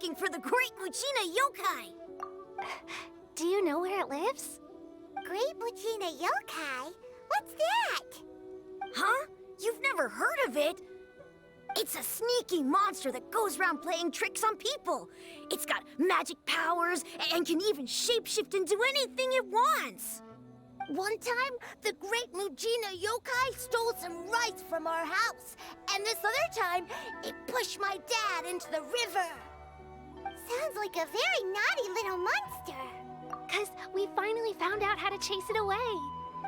looking for the Great Muchina Yokai. Do you know where it lives? Great Muchina Yokai? What's that? Huh? You've never heard of it? It's a sneaky monster that goes around playing tricks on people. It's got magic powers and can even shapeshift into anything it wants. One time, the Great Muchina Yokai stole some rice from our house. And this other time, it pushed my dad into the river. Sounds like a very naughty little monster. 'Cause we finally found out how to chase it away.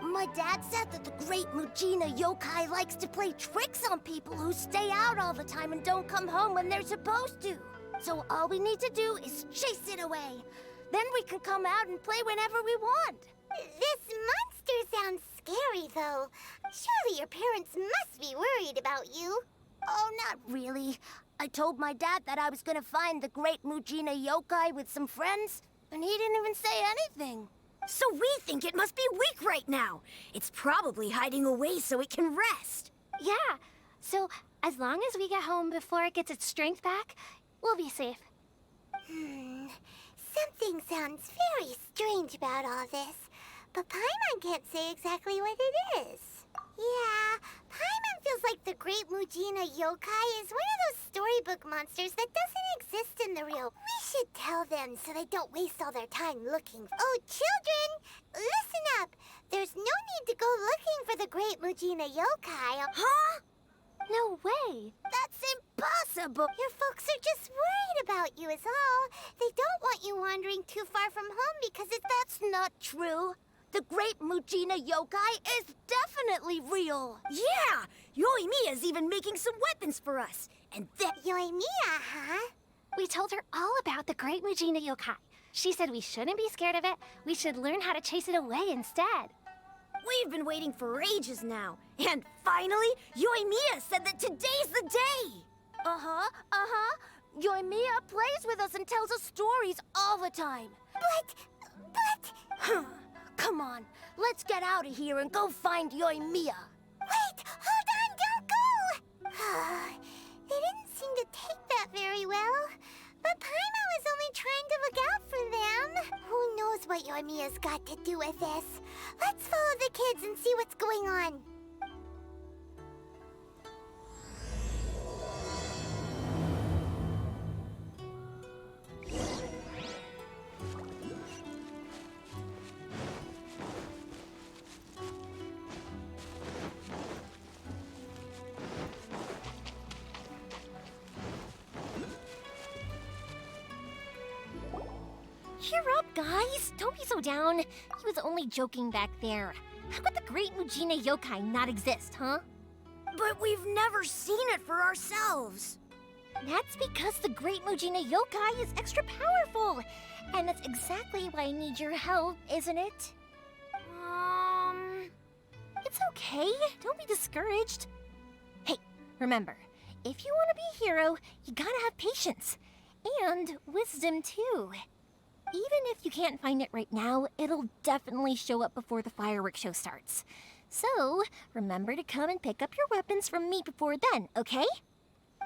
My dad said that the Great Muchina Yokai likes to play tricks on people who stay out all the time and don't come home when they're supposed to. So all we need to do is chase it away. Then we can come out and play whenever we want. This monster sounds scary, though. Surely your parents must be worried about you. Oh, not really. I told my dad that I was gonna find the Great Muchina Yokai with some friends, and he didn't even say anything. So we think it must be weak right now. It's probably hiding away so it can rest. Yeah, so as long as we get home before it gets its strength back, we'll be safe. Something sounds very strange about all this, but Paimon can't say exactly what it is. Yeah, Paimon feels like the Great Muchina Yokai is one of those storybook monsters that doesn't exist in the real. We should tell them so they don't waste all their time looking. Oh, children, listen up. There's no need to go looking for the Great Muchina Yokai. Huh? No way. That's impossible. Your folks are just worried about you is all. They don't want you wandering too far from home because that's not true. The Great Muchina Yokai is definitely real. Yeah! Yoimiya's even making some weapons for us. And then... Yoimiya, huh? We told her all about the Great Muchina Yokai. She said we shouldn't be scared of it. We should learn how to chase it away instead. We've been waiting for ages now. And finally, Yoimiya said that today's the day! Uh-huh. Yoimiya plays with us and tells us stories all the time. But... Come on, let's get out of here and go find Yoimiya. Wait, hold on, don't go! They didn't seem to take that very well. But Paimon was only trying to look out for them. Who knows what Yoimiya's got to do with this? Let's follow the kids and see what's going on. Cheer up, guys. Don't be so down. He was only joking back there. How could the Great Muchina Yokai not exist, huh? But we've never seen it for ourselves. That's because the Great Muchina Yokai is extra powerful. And that's exactly why I need your help, isn't it? It's okay. Don't be discouraged. Hey, remember, if you want to be a hero, you gotta have patience. And wisdom, too. Even if you can't find it right now, it'll definitely show up before the fireworks show starts. So, remember to come and pick up your weapons from me before then, okay?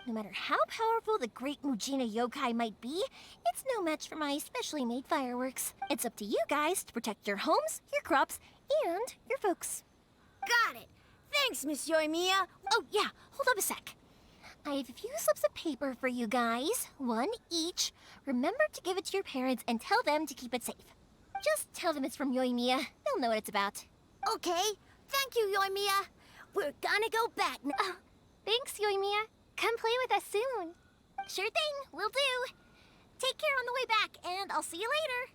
No matter how powerful the Great Muchina Yokai might be, it's no match for my specially made fireworks. It's up to you guys to protect your homes, your crops, and your folks. Got it. Thanks, Miss Yoimiya. Oh, yeah, hold up a sec. I have a few slips of paper for you guys, one each. Remember to give it to your parents and tell them to keep it safe. Just tell them it's from Yoimiya. They'll know what it's about. Okay, thank you, Yoimiya. We're gonna go back now. Oh, thanks, Yoimiya. Come play with us soon. Sure thing, will do. Take care on the way back, and I'll see you later.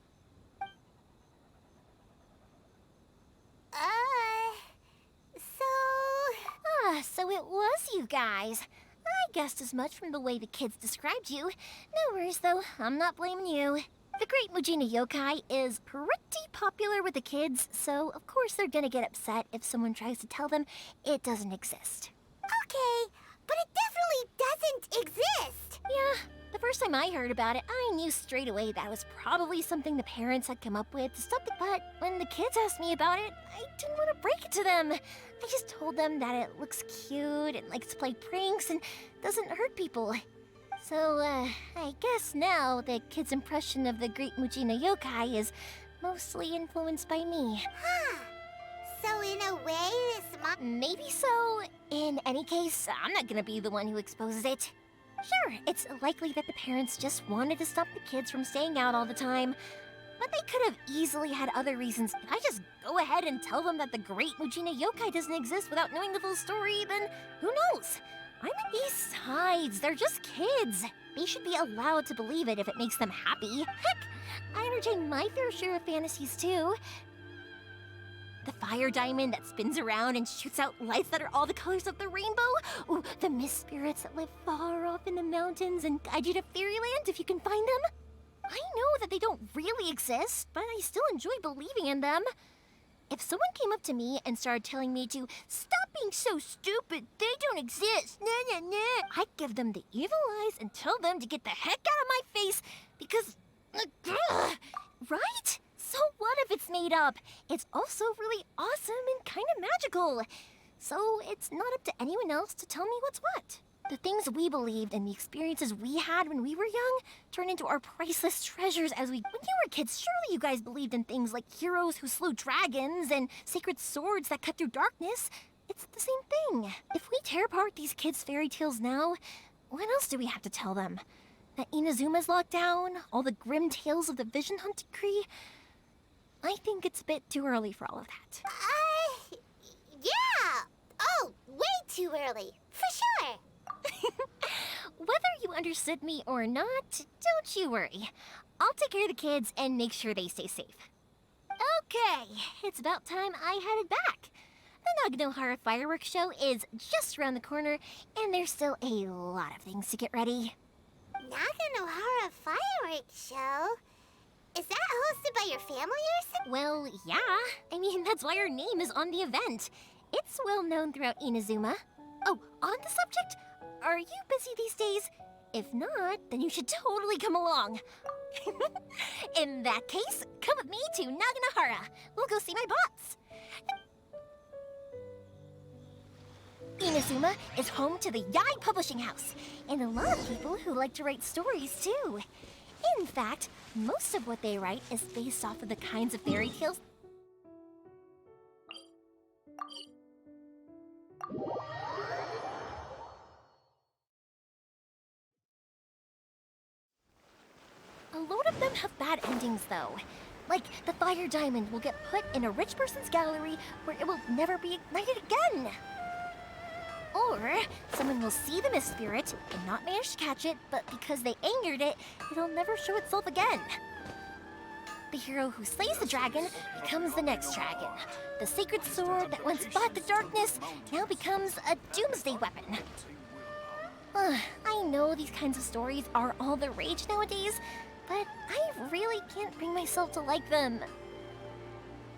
So it was you guys. I guessed as much from the way the kids described you. No worries, though. I'm not blaming you. The Great Muchina Yokai is pretty popular with the kids, so of course they're gonna get upset if someone tries to tell them it doesn't exist. Okay, but it definitely doesn't exist. Yeah, the first time I heard about it, I knew straight away that was probably something the parents had come up with to stop the... But when the kids asked me about it, I didn't want to break it to them. I just told them that it looks cute and likes to play pranks and doesn't hurt people. So, I guess now the kid's impression of the great Mujina yokai is mostly influenced by me. Huh. So in a way, this Maybe so. In any case, I'm not gonna be the one who exposes it. Sure, it's likely that the parents just wanted to stop the kids from staying out all the time, but they could have easily had other reasons. If I just go ahead and tell them that the great Mujina yokai doesn't exist without knowing the full story, then who knows? Besides, they're just kids. They should be allowed to believe it if it makes them happy. Heck, I entertain my fair share of fantasies too. The fire diamond that spins around and shoots out lights that are all the colors of the rainbow. Ooh, the mist spirits that live far off in the mountains and guide you to fairyland if you can find them. I know that they don't really exist, but I still enjoy believing in them. If someone came up to me and started telling me to stop being so stupid, they don't exist, nah, nah, nah, I'd give them the evil eyes and tell them to get the heck out of my face because, right? So what if it's made up? It's also really awesome and kind of magical. So it's not up to anyone else to tell me what's what. The things we believed and the experiences we had when we were young turn into our priceless treasures when you were kids, surely you guys believed in things like heroes who slew dragons and sacred swords that cut through darkness. It's the same thing. If we tear apart these kids' fairy tales now, what else do we have to tell them? That Inazuma's locked down? All the grim tales of the Vision Hunt decree? I think it's a bit too early for all of that. Yeah! Oh, way too early, for sure. Whether you understood me or not, don't you worry. I'll take care of the kids and make sure they stay safe. Okay, it's about time I headed back. The Naganohara fireworks show is just around the corner, and there's still a lot of things to get ready. Naganohara fireworks show? Is that hosted by your family or something? Well, yeah. I mean, that's why our name is on the event. It's well known throughout Inazuma. Oh, on the subject, are you busy these days? If not, then you should totally come along. In that case, come with me to Naganohara. We'll go see my boss. Inazuma is home to the Yai Publishing House, and a lot of people who like to write stories too. In fact, most of what they write is based off of the kinds of fairy tales. A load of them have bad endings, though. Like, the fire diamond will get put in a rich person's gallery where it will never be ignited again. Or, someone will see the mist spirit and not manage to catch it, but because they angered it, it'll never show itself again. The hero who slays the dragon becomes the next dragon. The sacred sword that once fought the darkness now becomes a doomsday weapon. I know these kinds of stories are all the rage nowadays, but I really can't bring myself to like them.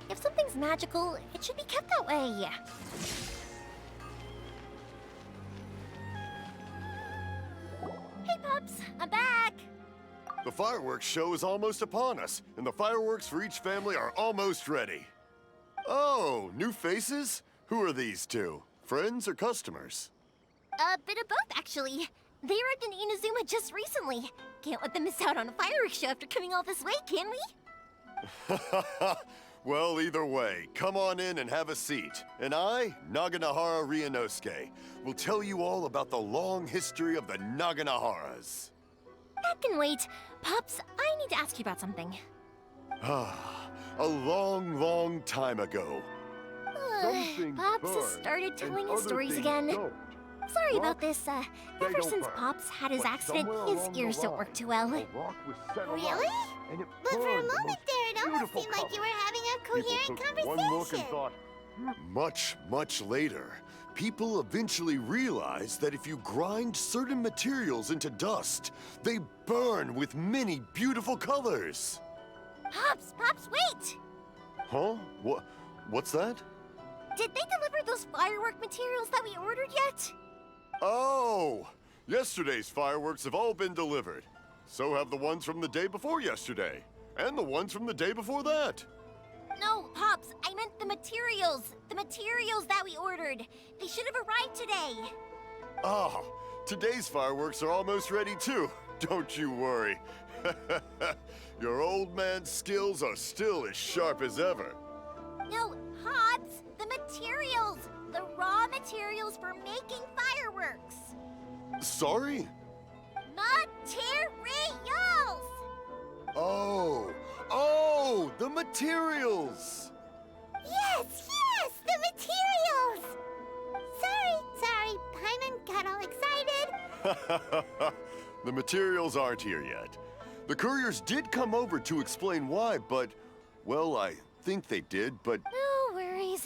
If something's magical, it should be kept that way. Hey, Pups, I'm back! The fireworks show is almost upon us, and the fireworks for each family are almost ready. Oh, new faces? Who are these two? Friends or customers? A bit of both, actually. They arrived in Inazuma just recently. Can't let them miss out on a fireworks show after coming all this way, can we? Well, either way, come on in and have a seat. And I, Naganohara Ryunosuke, will tell you all about the long history of the Naganoharas. That can wait. Pups, I need to ask you about something. A long, long time ago. Pops has started telling his stories again. Sorry about this. Ever since Pops had his accident, his ears don't work too well. Really? But for a moment there, it almost seemed like you were having a coherent conversation. Much, much later, people eventually realized that if you grind certain materials into dust, they burn with many beautiful colors. Pops, wait! Huh? What's that? Did they deliver those firework materials that we ordered yet? Oh! Yesterday's fireworks have all been delivered. So have the ones from the day before yesterday. And the ones from the day before that. No, Pops, I meant the materials. The materials that we ordered. They should have arrived today. Ah, Today's fireworks are almost ready too. Don't you worry. Your old man's skills are still as sharp as ever. No, Hobbs, the materials! The raw materials for making fireworks! Sorry? Materials! Oh, the materials! Yes, the materials! Sorry, Paimon got all excited. The materials aren't here yet. The couriers did come over to explain why, but, well, I think they did, but No worries.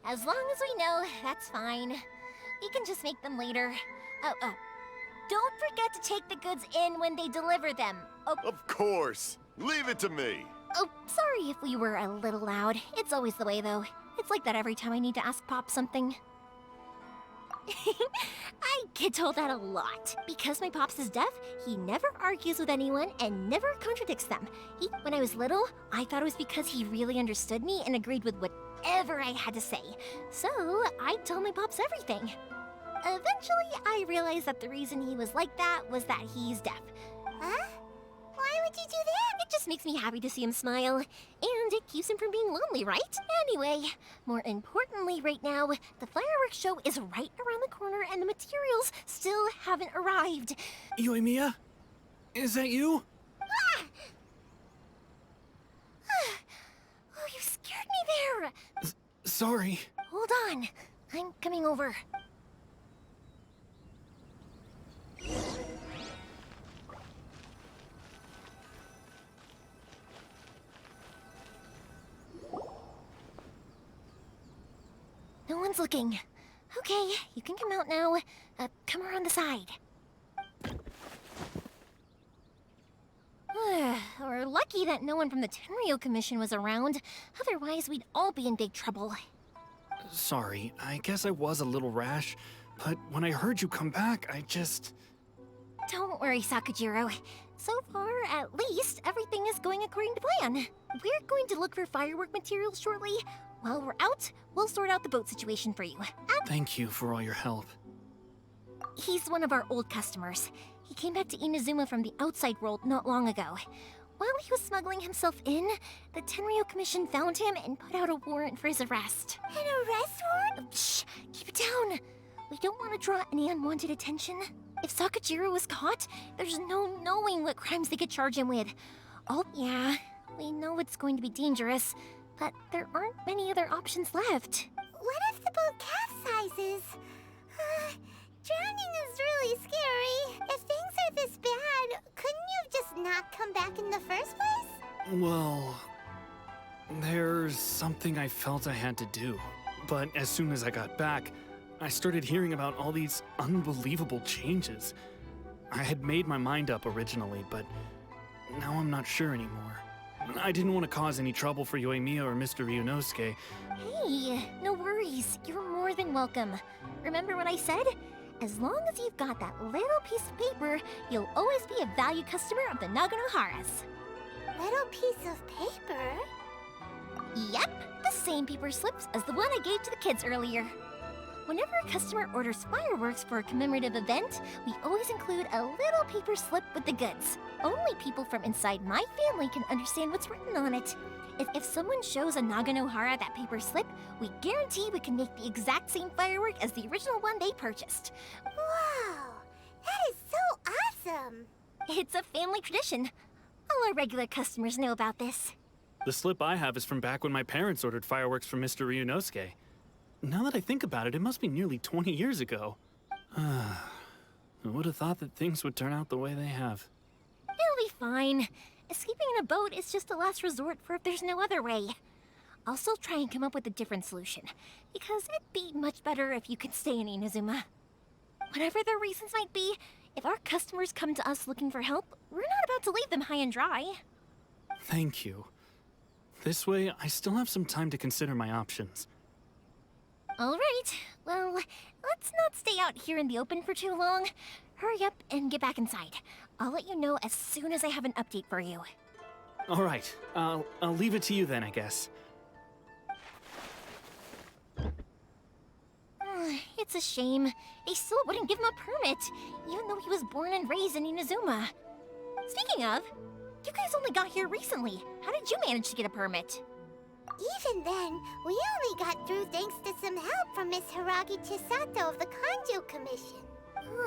As long as we know, that's fine. We can just make them later. Don't forget to take the goods in when they deliver them. of course. Leave it to me. Sorry if we were a little loud. It's always the way, though. It's like that every time I need to ask Pop something. I get told that a lot. Because my Pops is deaf, he never argues with anyone and never contradicts them. When I was little, I thought it was because he really understood me and agreed with whatever I had to say. So I told my Pops everything. Eventually, I realized that the reason he was like that was that he's deaf. Huh? Why would you do that? It just makes me happy to see him smile. And it keeps him from being lonely, right? Anyway, more importantly right now, the fireworks show is right around the corner and the materials still haven't arrived. Yoimiya? Is that you? Oh, you scared me there! Sorry. Hold on. I'm coming over. No one's looking. Okay, you can come out now. Come around the side. We're lucky that no one from the Tenryo Commission was around. Otherwise, we'd all be in big trouble. Sorry, I guess I was a little rash, but when I heard you come back, I just... Don't worry, Sakujiro. So far, at least, everything is going according to plan. We're going to look for firework materials shortly. While we're out, we'll sort out the boat situation for you. Thank you for all your help. He's one of our old customers. He came back to Inazuma from the outside world not long ago. While he was smuggling himself in, the Tenryo Commission found him and put out a warrant for his arrest. An arrest warrant? Shh! Keep it down! We don't want to draw any unwanted attention. If Sakujiro was caught, there's no knowing what crimes they could charge him with. Oh, yeah, we know it's going to be dangerous, but there aren't many other options left. What if the boat capsizes? Drowning is really scary. If things are this bad, couldn't you just not come back in the first place? Well, there's something I felt I had to do. But as soon as I got back, I started hearing about all these unbelievable changes. I had made my mind up originally, but now I'm not sure anymore. I didn't want to cause any trouble for Yoimiya or Mr. Ryunosuke. Hey, no worries. You're more than welcome. Remember what I said? As long as you've got that little piece of paper, you'll always be a valued customer of the Naganoharas. Little piece of paper? Yep, the same paper slips as the one I gave to the kids earlier. Whenever a customer orders fireworks for a commemorative event, we always include a little paper slip with the goods. Only people from inside my family can understand what's written on it. If someone shows a Naganohara that paper slip, we guarantee we can make the exact same firework as the original one they purchased. Wow, that is so awesome! It's a family tradition. All our regular customers know about this. The slip I have is from back when my parents ordered fireworks from Mr. Ryunosuke. Now that I think about it, it must be nearly 20 years ago. I would have thought that things would turn out the way they have. It'll be fine. Escaping in a boat is just a last resort for if there's no other way. I'll still try and come up with a different solution, because it'd be much better if you could stay in Inazuma. Whatever their reasons might be, if our customers come to us looking for help, we're not about to leave them high and dry. Thank you. This way, I still have some time to consider my options. All right, well, let's not stay out here in the open for too long. Hurry up and get back inside. I'll let you know as soon as I have an update for you. All right, I'll leave it to you then, I guess. It's a shame. They still wouldn't give him a permit, even though he was born and raised in Inazuma. Speaking of, you guys only got here recently. How did you manage to get a permit? Even then, we only got through thanks to some help from Miss Hiragi Chisato of the Kanjo Commission.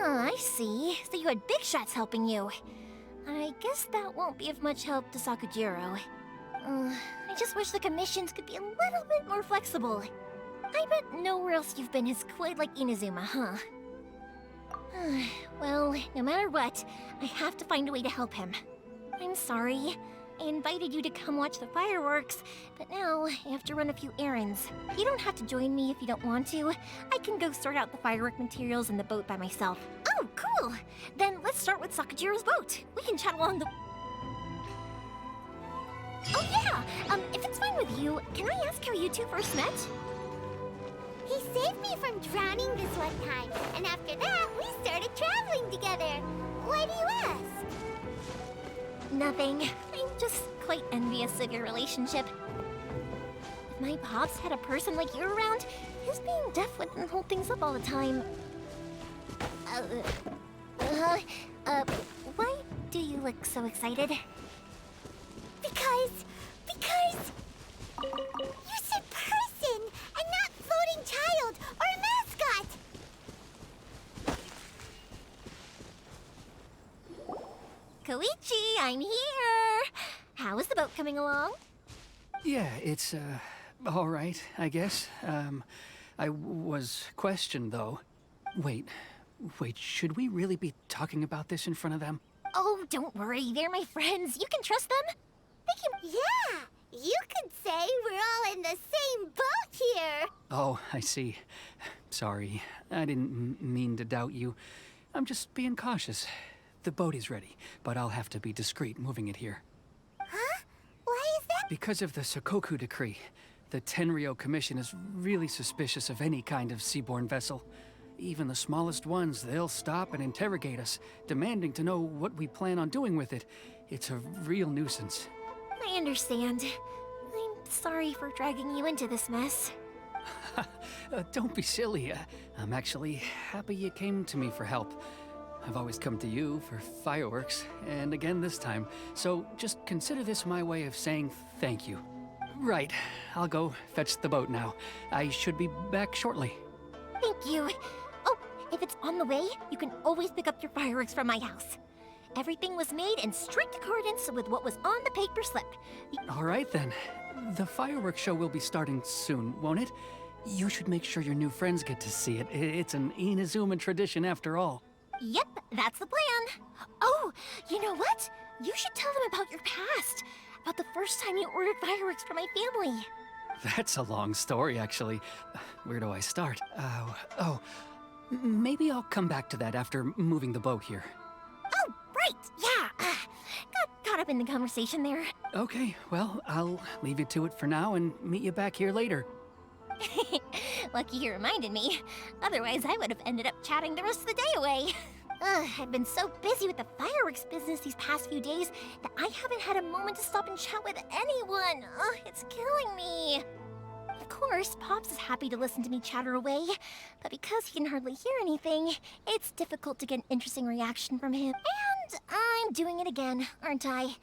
I see. So you had big shots helping you. I guess that won't be of much help to Sakujiro. I just wish the commissions could be a little bit more flexible. I bet nowhere else you've been is quite like Inazuma, huh? Well, no matter what, I have to find a way to help him. I'm sorry. I invited you to come watch the fireworks, but now I have to run a few errands. You don't have to join me if you don't want to. I can go sort out the firework materials in the boat by myself. Oh, cool! Then let's start with Sakujiro's boat. We can chat along the... Oh yeah! If it's fine with you, can I ask how you two first met? He saved me from drowning this one time, and after that, we started traveling together. Why do you ask? Nothing. I'm just quite envious of your relationship. If my pops had a person like you around, his being deaf wouldn't hold things up all the time. Why do you look so excited? Because... You said person, and not floating child or mascot! Koichi, I'm here! How is the boat coming along? Yeah, it's, all right, I guess. I was questioned, though. Wait, should we really be talking about this in front of them? Oh, don't worry, they're my friends. You can trust them. They can... Yeah, you could say we're all in the same boat here. Oh, I see. Sorry, I didn't mean to doubt you. I'm just being cautious. The boat is ready, but I'll have to be discreet moving it here. Huh? Why is that? Because of the Sokoku decree, the Tenryo Commission is really suspicious of any kind of seaborne vessel. Even the smallest ones, they'll stop and interrogate us, demanding to know what we plan on doing with it. It's a real nuisance. I understand. I'm sorry for dragging you into this mess. Don't be silly. I'm actually happy you came to me for help. I've always come to you for fireworks, and again this time, so just consider this my way of saying thank you. Right, I'll go fetch the boat now. I should be back shortly. Thank you. Oh, if it's on the way, you can always pick up your fireworks from my house. Everything was made in strict accordance with what was on the paper slip. All right then. The fireworks show will be starting soon, won't it? You should make sure your new friends get to see it. It's an Inazuma tradition after all. Yep, that's the plan. Oh, you know what? You should tell them about your past. About the first time you ordered fireworks for my family. That's a long story, actually. Where do I start? Maybe I'll come back to that after moving the boat here. Oh, right, yeah. Got caught up in the conversation there. Okay, well, I'll leave you to it for now and meet you back here later. Lucky you reminded me. Otherwise, I would have ended up chatting the rest of the day away. I've been so busy with the fireworks business these past few days that I haven't had a moment to stop and chat with anyone. It's killing me. Of course, Pops is happy to listen to me chatter away, but because he can hardly hear anything, it's difficult to get an interesting reaction from him. And I'm doing it again, aren't I?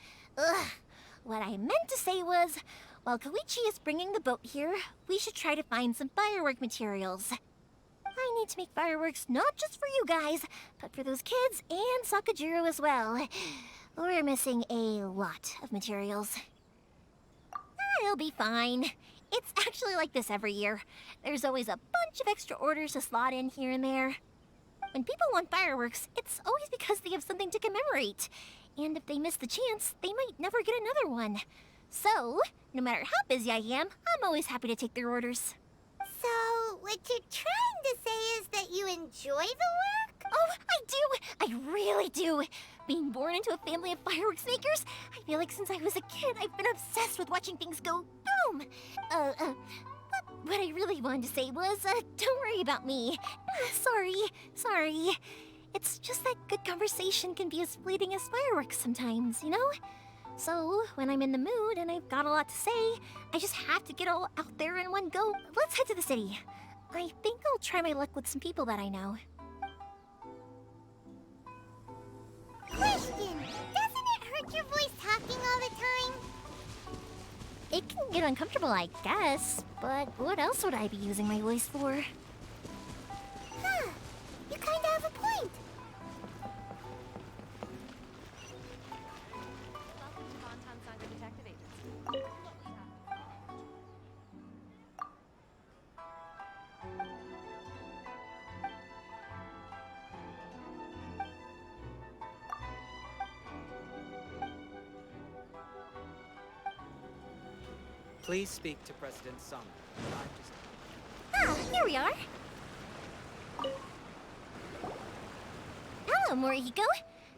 What I meant to say was, while Koichi is bringing the boat here, we should try to find some firework materials. I need to make fireworks not just for you guys, but for those kids and Sakujiro as well. We're missing a lot of materials. It'll be fine. It's actually like this every year. There's always a bunch of extra orders to slot in here and there. When people want fireworks, it's always because they have something to commemorate. And if they miss the chance, they might never get another one. So, no matter how busy I am, I'm always happy to take their orders. So, what you're trying to say is that you enjoy the work? Oh, I do! I really do! Being born into a family of fireworks makers, I feel like since I was a kid, I've been obsessed with watching things go boom! But what I really wanted to say was, don't worry about me. Sorry. It's just that good conversation can be as fleeting as fireworks sometimes, you know? So, when I'm in the mood and I've got a lot to say, I just have to get all out there in one go. Let's head to the city. I think I'll try my luck with some people that I know. Question! Doesn't it hurt your voice talking all the time? It can get uncomfortable, I guess, but what else would I be using my voice for? Huh. You kinda have a point. Please speak to President Sung. Ah, here we are. Hello, Morihiko.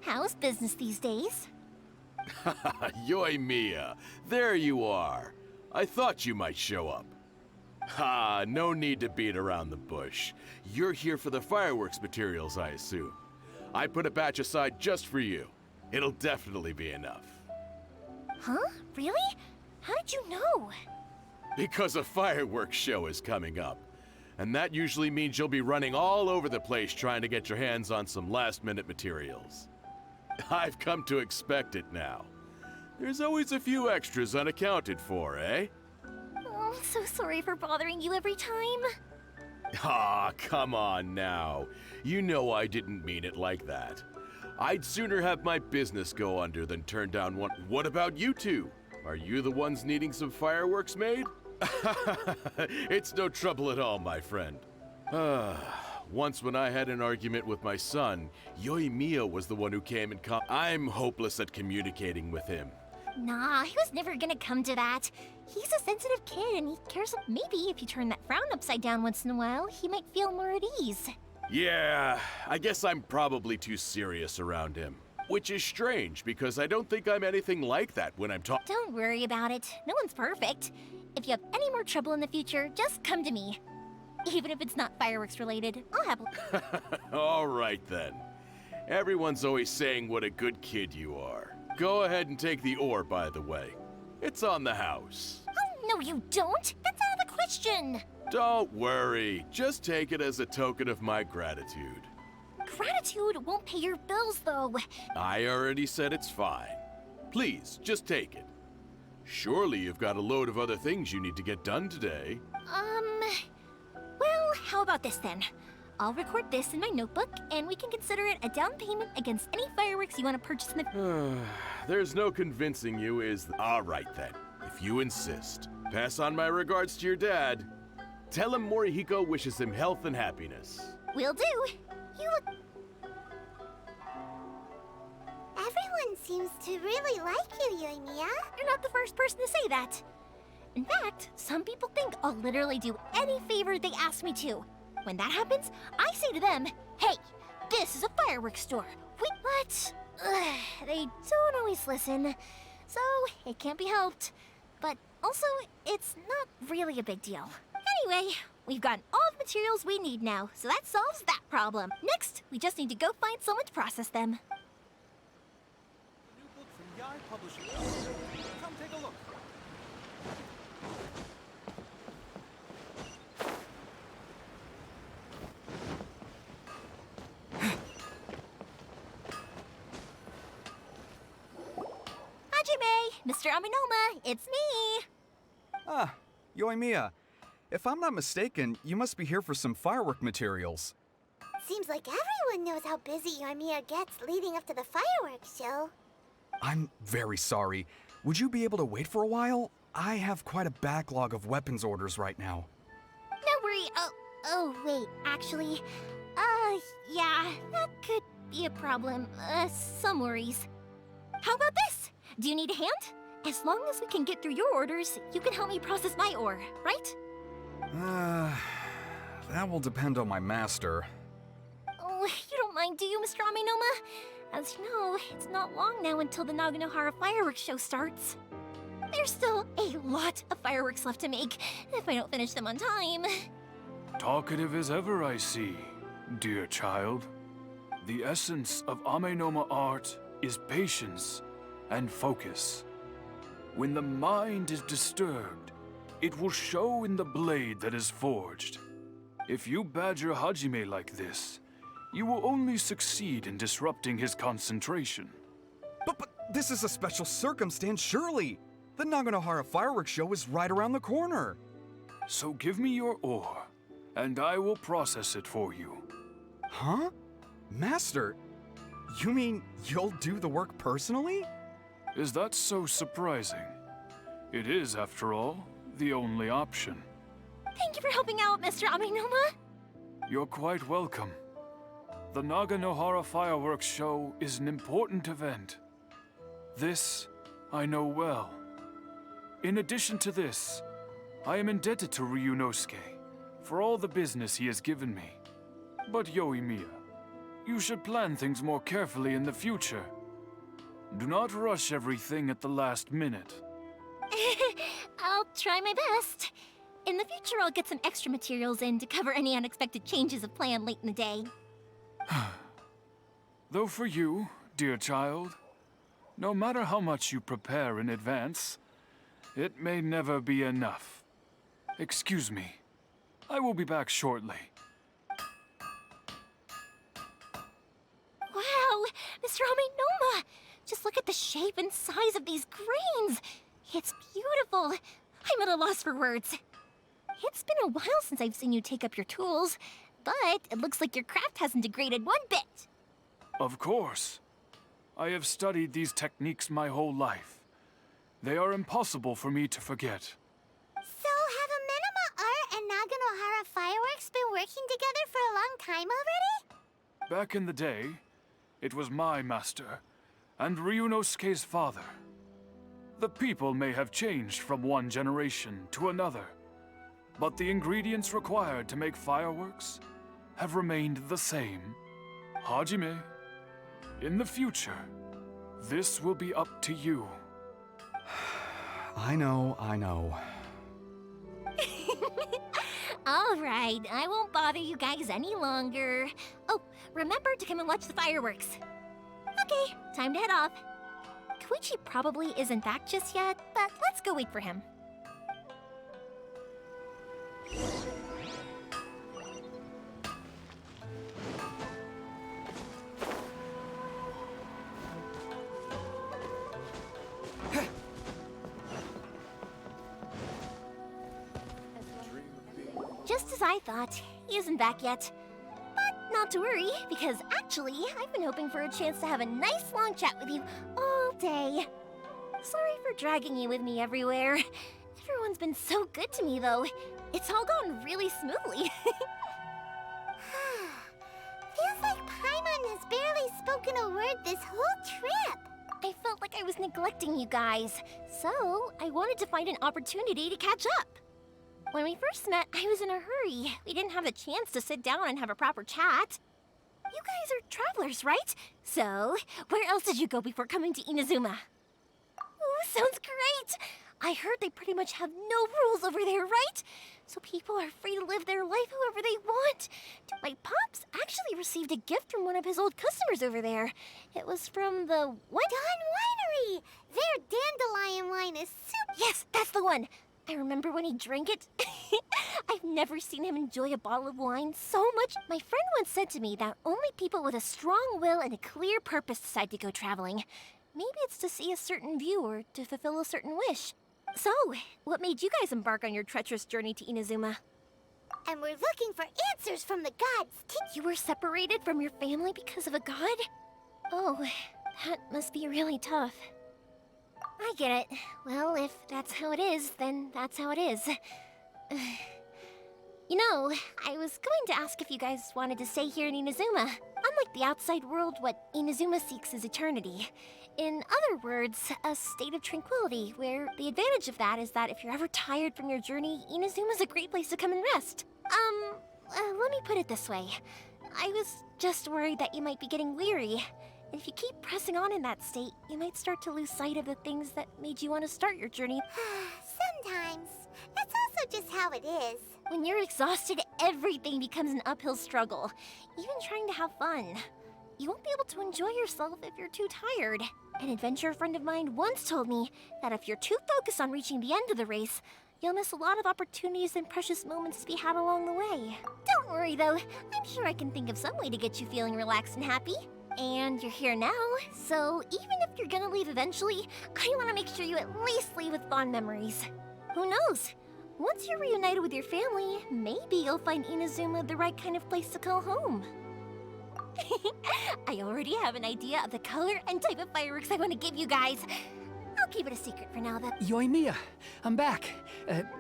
How's business these days? Yoimiya, there you are. I thought you might show up. Ha, no need to beat around the bush. You're here for the fireworks materials, I assume. I put a batch aside just for you. It'll definitely be enough. Huh? Really? How did you know? Because a fireworks show is coming up. And that usually means you'll be running all over the place trying to get your hands on some last-minute materials. I've come to expect it now. There's always a few extras unaccounted for, eh? Oh, I'm so sorry for bothering you every time. Ah, come on now. You know I didn't mean it like that. I'd sooner have my business go under than turn down one. What about you two? Are you the ones needing some fireworks made? It's no trouble at all, my friend. Once when I had an argument with my son, Yoimiya was the one who came and I'm hopeless at communicating with him. Nah, he was never gonna come to that. He's a sensitive kid and he cares. Maybe if you turn that frown upside down once in a while, he might feel more at ease. Yeah, I guess I'm probably too serious around him. Which is strange, because I don't think I'm anything like that when I'm talking. Don't worry about it. No one's perfect. If you have any more trouble in the future, just come to me. Even if it's not fireworks related, I'll happily. All right then. Everyone's always saying what a good kid you are. Go ahead and take the ore, by the way. It's on the house. Oh, no, you don't. That's out of the question. Don't worry. Just take it as a token of my gratitude. Gratitude won't pay your bills, though. I already said it's fine. Please, just take it. Surely you've got a load of other things you need to get done today. Well, how about this then? I'll record this in my notebook, and we can consider it a down payment against any fireworks you want to purchase in the... There's no convincing you, is there? All right then, if you insist. Pass on my regards to your dad. Tell him Morihiko wishes him health and happiness. Will do. You look... Everyone seems to really like you, Yoimiya. You're not the first person to say that. In fact, some people think I'll literally do any favor they ask me to. When that happens, I say to them, hey, this is a fireworks store. Wait, what? They don't always listen, so it can't be helped. But also, it's not really a big deal. Anyway, we've gotten all the materials we need now, so that solves that problem. Next, we just need to go find someone to process them. New book from Yai Publishing House. Come take a look. Hajime, Mr. Aminoma, it's me. Ah, Yoimiya. If I'm not mistaken, you must be here for some firework materials. Seems like everyone knows how busy Yoimiya gets leading up to the fireworks show. I'm very sorry. Would you be able to wait for a while? I have quite a backlog of weapons orders right now. No worry. Oh, wait, actually, yeah, that could be a problem. Some worries. How about this? Do you need a hand? As long as we can get through your orders, you can help me process my ore, right? That will depend on my master. Oh, you don't mind, do you, Mr. Aminoma? As you know, it's not long now until the Naganohara fireworks show starts. There's still a lot of fireworks left to make, if I don't finish them on time. Talkative as ever, I see, dear child. The essence of Amenoma art is patience and focus. When the mind is disturbed, it will show in the blade that is forged. If you badger Hajime like this, you will only succeed in disrupting his concentration. But this is a special circumstance, surely. The Naganohara fireworks show is right around the corner. So give me your ore, and I will process it for you. Huh? Master, you mean you'll do the work personally? Is that so surprising? It is, after all, the only option. Thank you for helping out, Mr. Amenoma. You're quite welcome. The Naganohara fireworks show is an important event. This I know well. In addition to this, I am indebted to Ryunosuke for all the business he has given me. But Yoimiya, you should plan things more carefully in the future. Do not rush everything at the last minute. I'll try my best. In the future, I'll get some extra materials in to cover any unexpected changes of plan late in the day. Though for you, dear child, no matter how much you prepare in advance, it may never be enough. Excuse me. I will be back shortly. Wow, Mr. Amenoma! Just look at the shape and size of these grains. It's beautiful. I'm at a loss for words. It's been a while since I've seen you take up your tools, but it looks like your craft hasn't degraded one bit. Of course. I have studied these techniques my whole life. They are impossible for me to forget. So have Amenoma Art and Naganohara Fireworks been working together for a long time already? Back in the day, it was my master and Ryunosuke's father. The people may have changed from one generation to another, but the ingredients required to make fireworks have remained the same. Hajime, in the future, this will be up to you. I know. All right, I won't bother you guys any longer. Oh, remember to come and watch the fireworks. Okay, time to head off. Koichi probably isn't back just yet, but let's go wait for him. Just as I thought, he isn't back yet. But not to worry, because actually, I've been hoping for a chance to have a nice long chat with you all day. Sorry for dragging you with me everywhere. Everyone's been so good to me, though. It's all gone really smoothly. Feels like Paimon has barely spoken a word this whole trip. I felt like I was neglecting you guys, so I wanted to find an opportunity to catch up. When we first met, I was in a hurry. We didn't have a chance to sit down and have a proper chat. You guys are travelers, right? So, where else did you go before coming to Inazuma? Ooh, sounds great! I heard they pretty much have no rules over there, right? So people are free to live their life however they want. My pops actually received a gift from one of his old customers over there. It was from the what? Dawn Winery! Their dandelion wine is super... Yes, that's the one! I remember when he drank it. I've never seen him enjoy a bottle of wine so much. My friend once said to me that only people with a strong will and a clear purpose decide to go traveling. Maybe it's to see a certain view or to fulfill a certain wish. So, what made you guys embark on your treacherous journey to Inazuma? And we're looking for answers from the gods. You were separated from your family because of a god? Oh, that must be really tough. I get it. Well, if that's how it is, then that's how it is. You know, I was going to ask if you guys wanted to stay here in Inazuma. Unlike the outside world, what Inazuma seeks is eternity. In other words, a state of tranquility, where the advantage of that is that if you're ever tired from your journey, Inazuma's a great place to come and rest. Let me put it this way. I was just worried that you might be getting weary. And if you keep pressing on in that state, you might start to lose sight of the things that made you want to start your journey. Sometimes. That's also just how it is. When you're exhausted, everything becomes an uphill struggle. Even trying to have fun. You won't be able to enjoy yourself if you're too tired. An adventurer friend of mine once told me that if you're too focused on reaching the end of the race, You'll miss a lot of opportunities and precious moments to be had along the way. Don't worry though, I'm sure I can think of some way to get you feeling relaxed and happy. And you're here now, so even if you're gonna leave eventually, I want to make sure you at least leave with fond memories. Who knows? Once you're reunited with your family, maybe you'll find Inazuma the right kind of place to call home. I already have an idea of the color and type of fireworks I want to give you guys. I'll keep it a secret for now, though. Yoimiya, I'm back.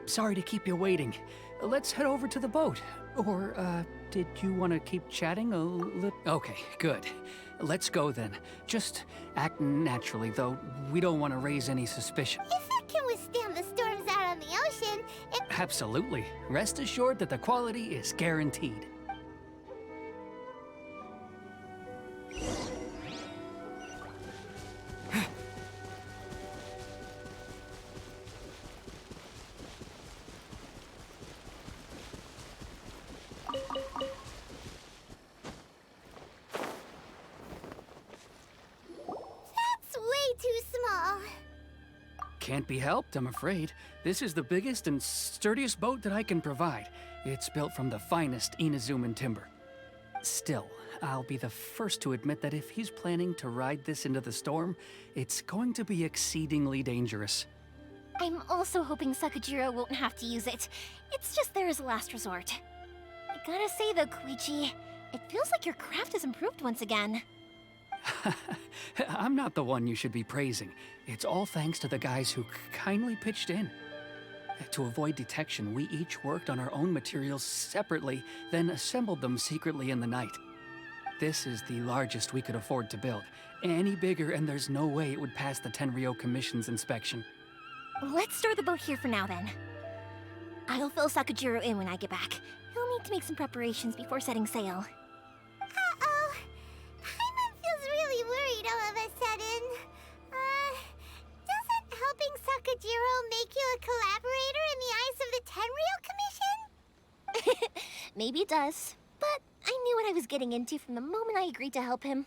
Sorry to keep you waiting. Let's head over to the boat. Or, did you want to keep chatting a little? Okay, good. Let's go then. Just act naturally, though. We don't want to raise any suspicion. If it can withstand the storms out on the ocean, it... Absolutely. Rest assured that the quality is guaranteed. That's way too small. Can't be helped, I'm afraid. This is the biggest and sturdiest boat that I can provide. It's built from the finest Inazuman timber. Still, I'll be the first to admit that if he's planning to ride this into the storm, it's going to be exceedingly dangerous. I'm also hoping Sakajiro won't have to use it. It's just there as a last resort. I gotta say though, Koichi, it feels like your craft has improved once again. I'm not the one you should be praising. It's all thanks to the guys who kindly pitched in. To avoid detection, we each worked on our own materials separately, then assembled them secretly in the night. This is the largest we could afford to build. Any bigger and there's no way it would pass the Tenryou Commission's inspection. Let's store the boat here for now then. I'll fill Sakajiro in when I get back. He'll need to make some preparations before setting sail. Uh-oh. Paimon feels really worried all of a sudden. Doesn't helping Sakajiro make you a collaborator in the eyes of the Tenryou Commission? Maybe it does, but I knew what I was getting into from the moment I agreed to help him.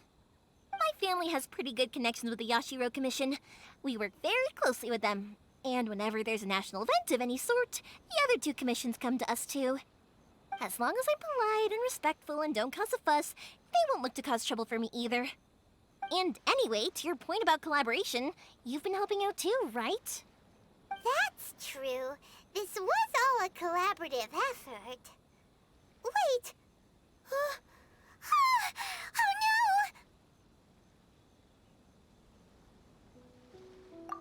My family has pretty good connections with the Yashiro Commission. We work very closely with them. And whenever there's a national event of any sort, the other two commissions come to us too. As long as I'm polite and respectful and don't cause a fuss, they won't look to cause trouble for me either. And anyway, to your point about collaboration, you've been helping out too, right? That's true. This was all a collaborative effort. Wait! Oh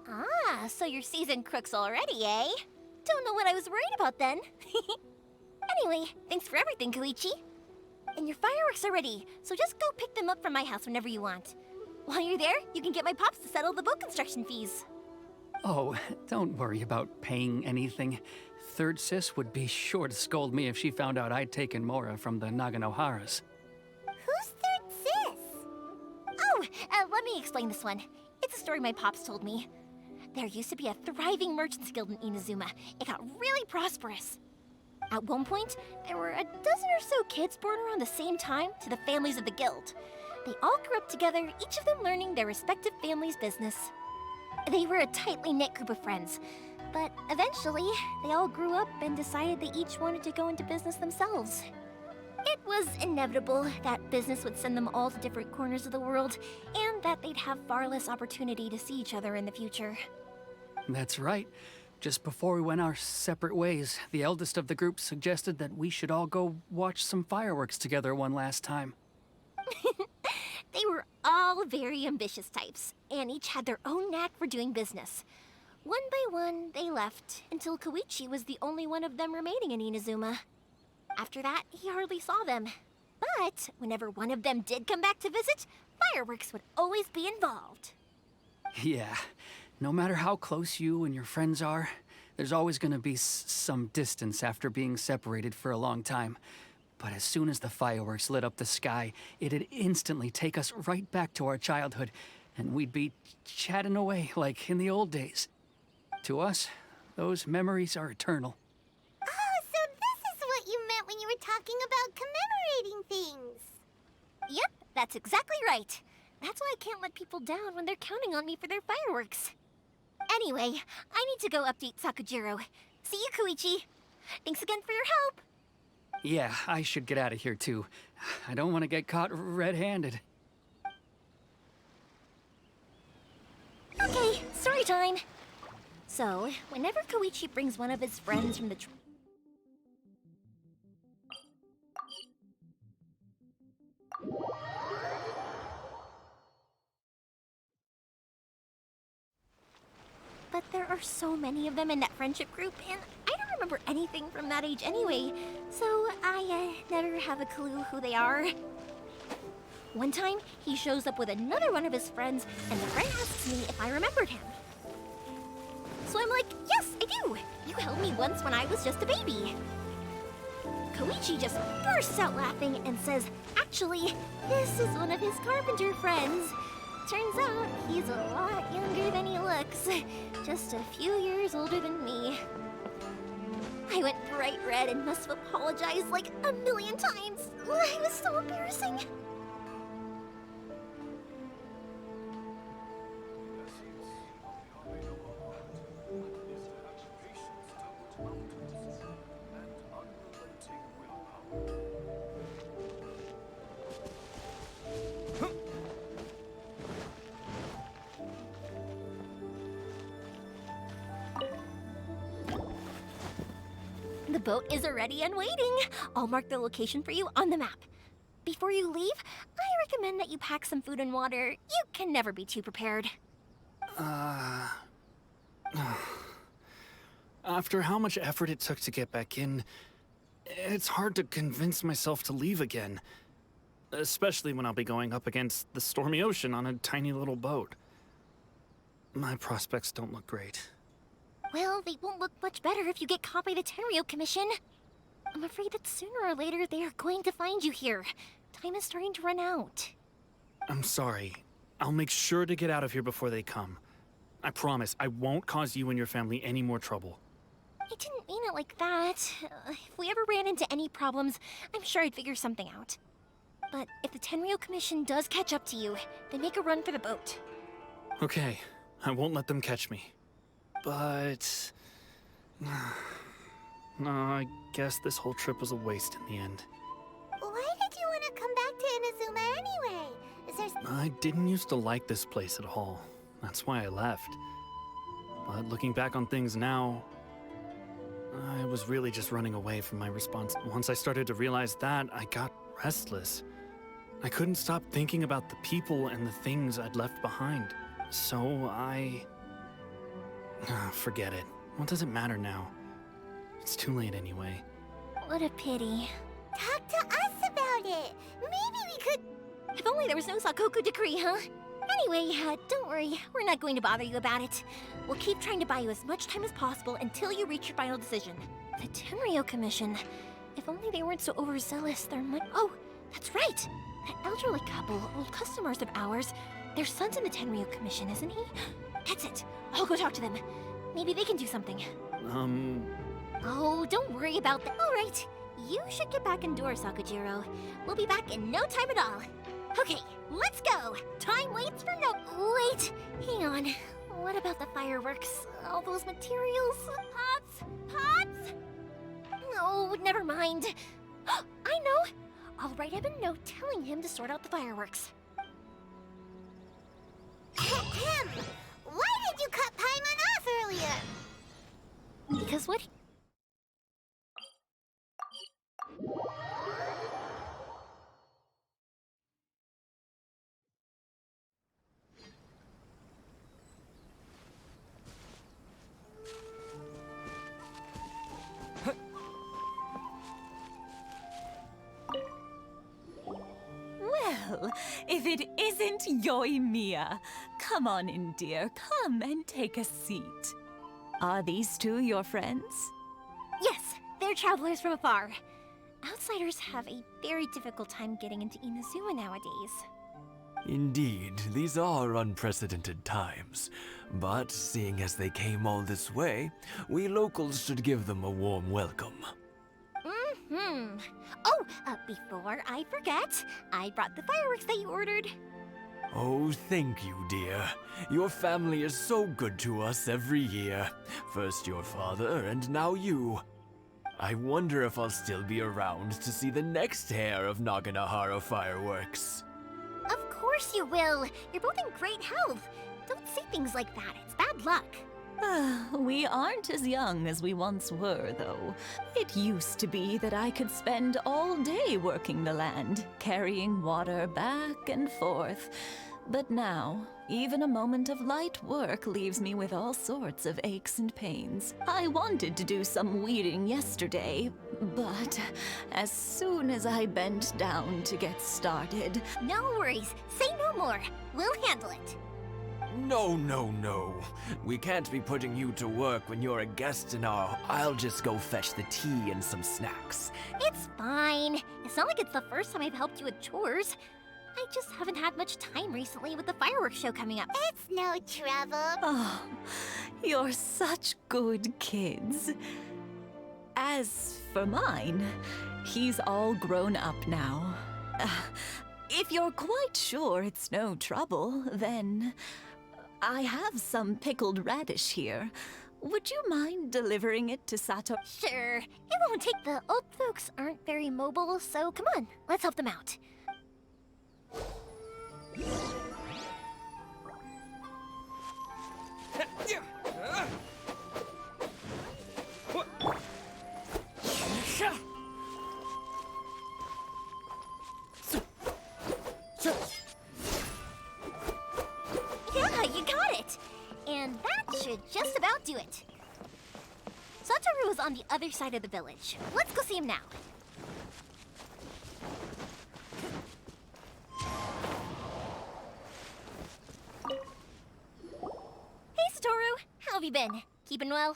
no! Ah, so you're seasoned crooks already, eh? Don't know what I was worried about then. Anyway, thanks for everything, Koichi. And your fireworks are ready, so just go pick them up from my house whenever you want. While you're there, you can get my pops to settle the boat construction fees. Oh, don't worry about paying anything. Third Sis would be sure to scold me if she found out I'd taken Mora from the Naganoharas. Who's Third Sis? Oh, let me explain this one. It's a story my pops told me. There used to be a thriving merchants guild in Inazuma. It got really prosperous. At one point, there were a dozen or so kids born around the same time to the families of the guild. They all grew up together, each of them learning their respective family's business. They were a tightly knit group of friends, but eventually, they all grew up and decided they each wanted to go into business themselves. It was inevitable that business would send them all to different corners of the world, and that they'd have far less opportunity to see each other in the future. That's right. Just before we went our separate ways, the eldest of the group suggested that we should all go watch some fireworks together one last time. They were all very ambitious types, and each had their own knack for doing business. One by one, they left, until Koichi was the only one of them remaining in Inazuma. After that, he hardly saw them. But whenever one of them did come back to visit, fireworks would always be involved. Yeah, no matter how close you and your friends are, there's always gonna be some distance after being separated for a long time. But as soon as the fireworks lit up the sky, it'd instantly take us right back to our childhood, and we'd be chatting away like in the old days. To us, those memories are eternal. Oh, so this is what you meant when you were talking about commemorating things. Yep, that's exactly right. That's why I can't let people down when they're counting on me for their fireworks. Anyway, I need to go update Sakajiro. See you, Koichi. Thanks again for your help. Yeah, I should get out of here too. I don't want to get caught red-handed. Okay, story time. So, whenever Koichi brings one of his friends from the But there are so many of them in that friendship group, and I don't remember anything from that age anyway, so I never have a clue who they are. One time, he shows up with another one of his friends, and the friend asks me if I remembered him. So I'm like, yes, I do! You held me once when I was just a baby. Koichi just bursts out laughing and says, actually, this is one of his carpenter friends. Turns out he's a lot younger than he looks. Just a few years older than me. I went bright red and must have apologized like a million times. It was so embarrassing. The boat is already and waiting. I'll mark the location for you on the map. Before you leave, I recommend that you pack some food and water. You can never be too prepared. After how much effort it took to get back in, it's hard to convince myself to leave again. Especially when I'll be going up against the stormy ocean on a tiny little boat. My prospects don't look great. Well, they won't look much better if you get caught by the Tenryo Commission. I'm afraid that sooner or later they are going to find you here. Time is starting to run out. I'm sorry. I'll make sure to get out of here before they come. I promise I won't cause you and your family any more trouble. I didn't mean it like that. If we ever ran into any problems, I'm sure I'd figure something out. But if the Tenryo Commission does catch up to you, then make a run for the boat. Okay, I won't let them catch me. But... no, I guess this whole trip was a waste in the end. Why did you want to come back to Inazuma anyway? Is there... I didn't used to like this place at all. That's why I left. But looking back on things now, I was really just running away from my response. Once I started to realize that, I got restless. I couldn't stop thinking about the people and the things I'd left behind. So forget it. What does it matter now? It's too late anyway. What a pity. Talk to us about it. Maybe we could... If only there was no Sakoku decree, huh? Anyway, don't worry. We're not going to bother you about it. We'll keep trying to buy you as much time as possible until you reach your final decision. The Tenryo Commission. If only they weren't so overzealous, there might... Oh, that's right! That elderly couple, old customers of ours. Their son's in the Tenryo Commission, isn't he? That's it. I'll go talk to them. Maybe they can do something. Oh, don't worry about that. All right. You should get back indoors, Sakujiro. We'll be back in no time at all. Okay, let's go. Time waits for no... Wait, hang on. What about the fireworks? All those materials? Pots? Pots? No, never mind. I know. I'll write him a note telling him to sort out the fireworks. Ahem! Why did you cut Paimon off earlier? Because what... Well, if it isn't Yoimiya. Come on in, dear. Come and take a seat. Are these two your friends? Yes, they're travelers from afar. Outsiders have a very difficult time getting into Inazuma nowadays. Indeed, these are unprecedented times. But seeing as they came all this way, we locals should give them a warm welcome. Oh, before I forget, I brought the fireworks that you ordered. Oh, thank you, dear. Your family is so good to us every year. First your father, and now you. I wonder if I'll still be around to see the next hair of Naganohara fireworks. Of course you will. You're both in great health. Don't say things like that. It's bad luck. We aren't as young as we once were, though. It used to be that I could spend all day working the land, carrying water back and forth. But now, even a moment of light work leaves me with all sorts of aches and pains. I wanted to do some weeding yesterday, but as soon as I bent down to get started... No worries. Say no more. We'll handle it. No. We can't be putting you to work when you're a guest in our... I'll just go fetch the tea and some snacks. It's fine. It's not like it's the first time I've helped you with chores. I just haven't had much time recently with the fireworks show coming up. It's no trouble. Oh, you're such good kids. As for mine, he's all grown up now. If you're quite sure it's no trouble, then I have some pickled radish here. Would you mind delivering it to Sato? Sure. It won't take. The old folks aren't very mobile, so come on. Let's help them out. Yeah, you got it! And that should just about do it. Satoru is on the other side of the village. Let's go see him now. Hey, Satoru! How have you been? Keeping well?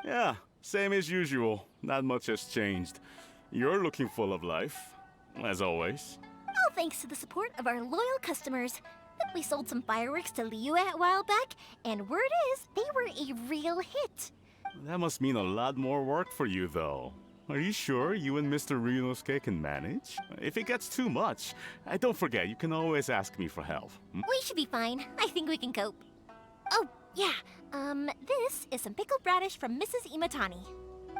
Yeah, same as usual. Not much has changed. You're looking full of life, as always. All thanks to the support of our loyal customers. We sold some fireworks to Liyue a while back, and word is they were a real hit. That must mean a lot more work for you, though. Are you sure you and Mr. Ryunosuke can manage? If it gets too much, don't forget, you can always ask me for help. We should be fine. I think we can cope. Oh, yeah. This is some pickled radish from Mrs. Imatani.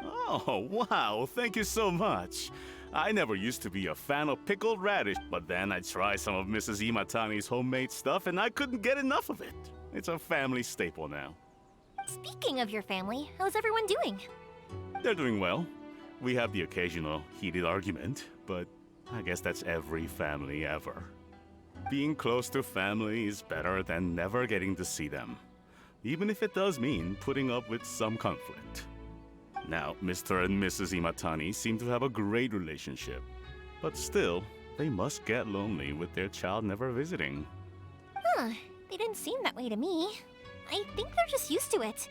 Oh, wow, thank you so much. I never used to be a fan of pickled radish, but then I tried some of Mrs. Imatani's homemade stuff and I couldn't get enough of it. It's a family staple now. Speaking of your family, how's everyone doing? They're doing well. We have the occasional heated argument, but I guess that's every family ever. Being close to family is better than never getting to see them, even if it does mean putting up with some conflict. Now, Mr. and Mrs. Imatani seem to have a great relationship, but still, they must get lonely with their child never visiting. Huh, they didn't seem that way to me. I think they're just used to it.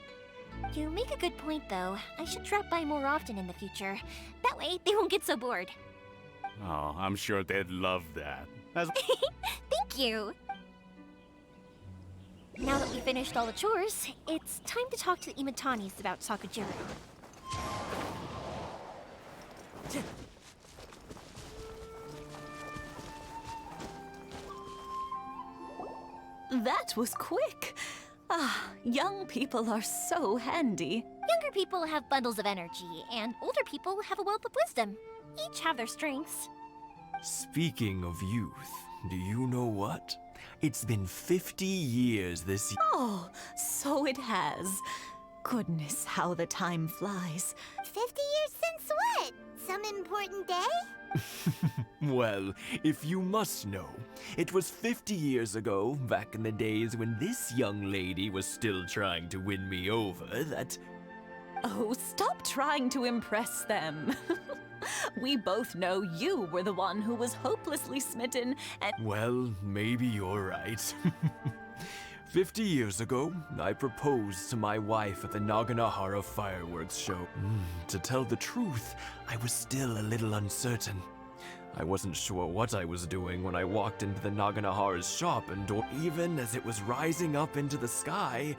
You make a good point, though. I should drop by more often in the future. That way, they won't get so bored. Oh, I'm sure they'd love that. Thank you! Now that we finished all the chores, it's time to talk to the Imatanis about Sakujiro. That was quick. Young people are so handy. Younger people have bundles of energy, and older people have a wealth of wisdom. Each have their strengths. Speaking of youth, do you know what? It's been 50 years this year. Oh, so it has. Goodness, how the time flies. 50 years since what? Some important day? Well, if you must know, it was 50 years ago, back in the days when this young lady was still trying to win me over, that... Oh, stop trying to impress them. We both know you were the one who was hopelessly smitten and... Well, maybe you're right. 50 years ago, I proposed to my wife at the Naganohara fireworks show. To tell the truth, I was still a little uncertain. I wasn't sure what I was doing when I walked into the Naganohara's shop, and even as it was rising up into the sky,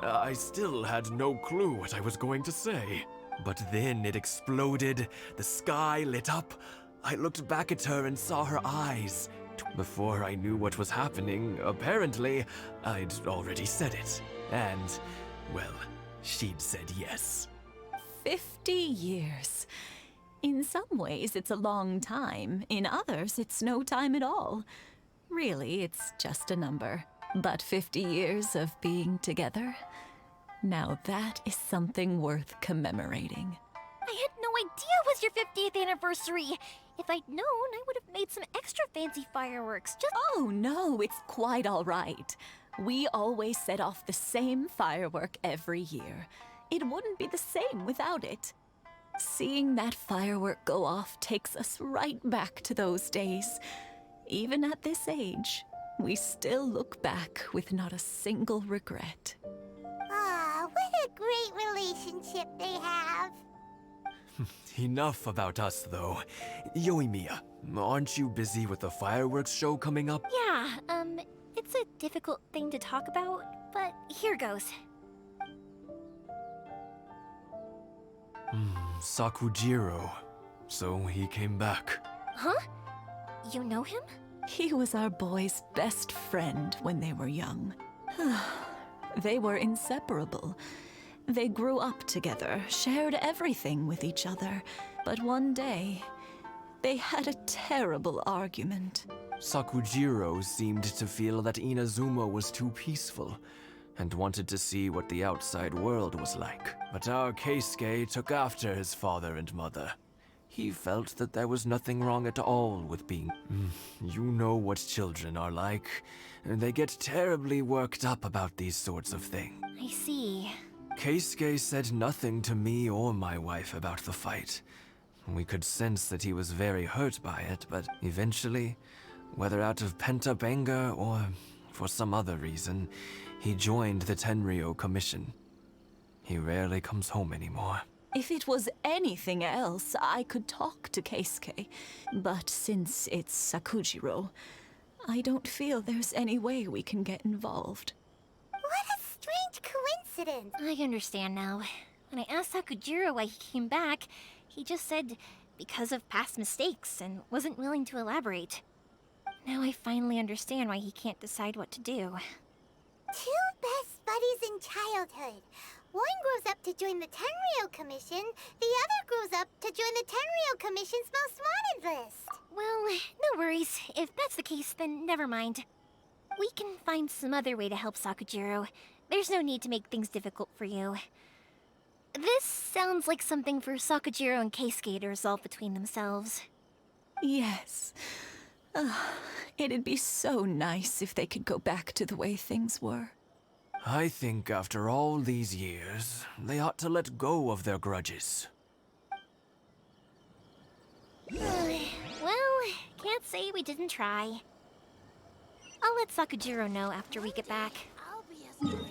I still had no clue what I was going to say. But then it exploded, the sky lit up. I looked back at her and saw her eyes. Before I knew what was happening, apparently, I'd already said it. And, well, she'd said yes. 50 years. In some ways, it's a long time. In others, it's no time at all. Really, it's just a number. But 50 years of being together? Now that is something worth commemorating. I had no idea it was your 50th anniversary. If I'd known, I would have made some extra fancy fireworks. Oh no, it's quite all right. We always set off the same firework every year. It wouldn't be the same without it. Seeing that firework go off takes us right back to those days. Even at this age, we still look back with not a single regret. Ah, what a great relationship they have. Enough about us, though. Yoimiya, aren't you busy with the fireworks show coming up? Yeah, it's a difficult thing to talk about, but here goes. Sakujiro. So he came back. Huh? You know him? He was our boy's best friend when they were young. They were inseparable. They grew up together, shared everything with each other. But one day, they had a terrible argument. Sakujiro seemed to feel that Inazuma was too peaceful and wanted to see what the outside world was like. But our Keisuke took after his father and mother. He felt that there was nothing wrong at all with being... You know what children are like. They get terribly worked up about these sorts of things. I see. Keisuke said nothing to me or my wife about the fight. We could sense that he was very hurt by it, but eventually, whether out of pent-up anger or for some other reason, he joined the Tenryou Commission. He rarely comes home anymore. If it was anything else, I could talk to Keisuke. But since it's Sakujiro, I don't feel there's any way we can get involved. What a strange coincidence. I understand now. When I asked Sakujiro why he came back, he just said because of past mistakes and wasn't willing to elaborate. Now I finally understand why he can't decide what to do. Two best buddies in childhood. One grows up to join the Tenryou Commission, the other grows up to join the Tenryou Commission's most wanted list. Well, no worries. If that's the case, then never mind. We can find some other way to help Sakujiro. There's no need to make things difficult for you. This sounds like something for Sakujiro and Keisuke to resolve between themselves. Yes. It'd be so nice if they could go back to the way things were. I think after all these years, they ought to let go of their grudges. Well, can't say we didn't try. I'll let Sakujiro know after we get back. I'll be as great as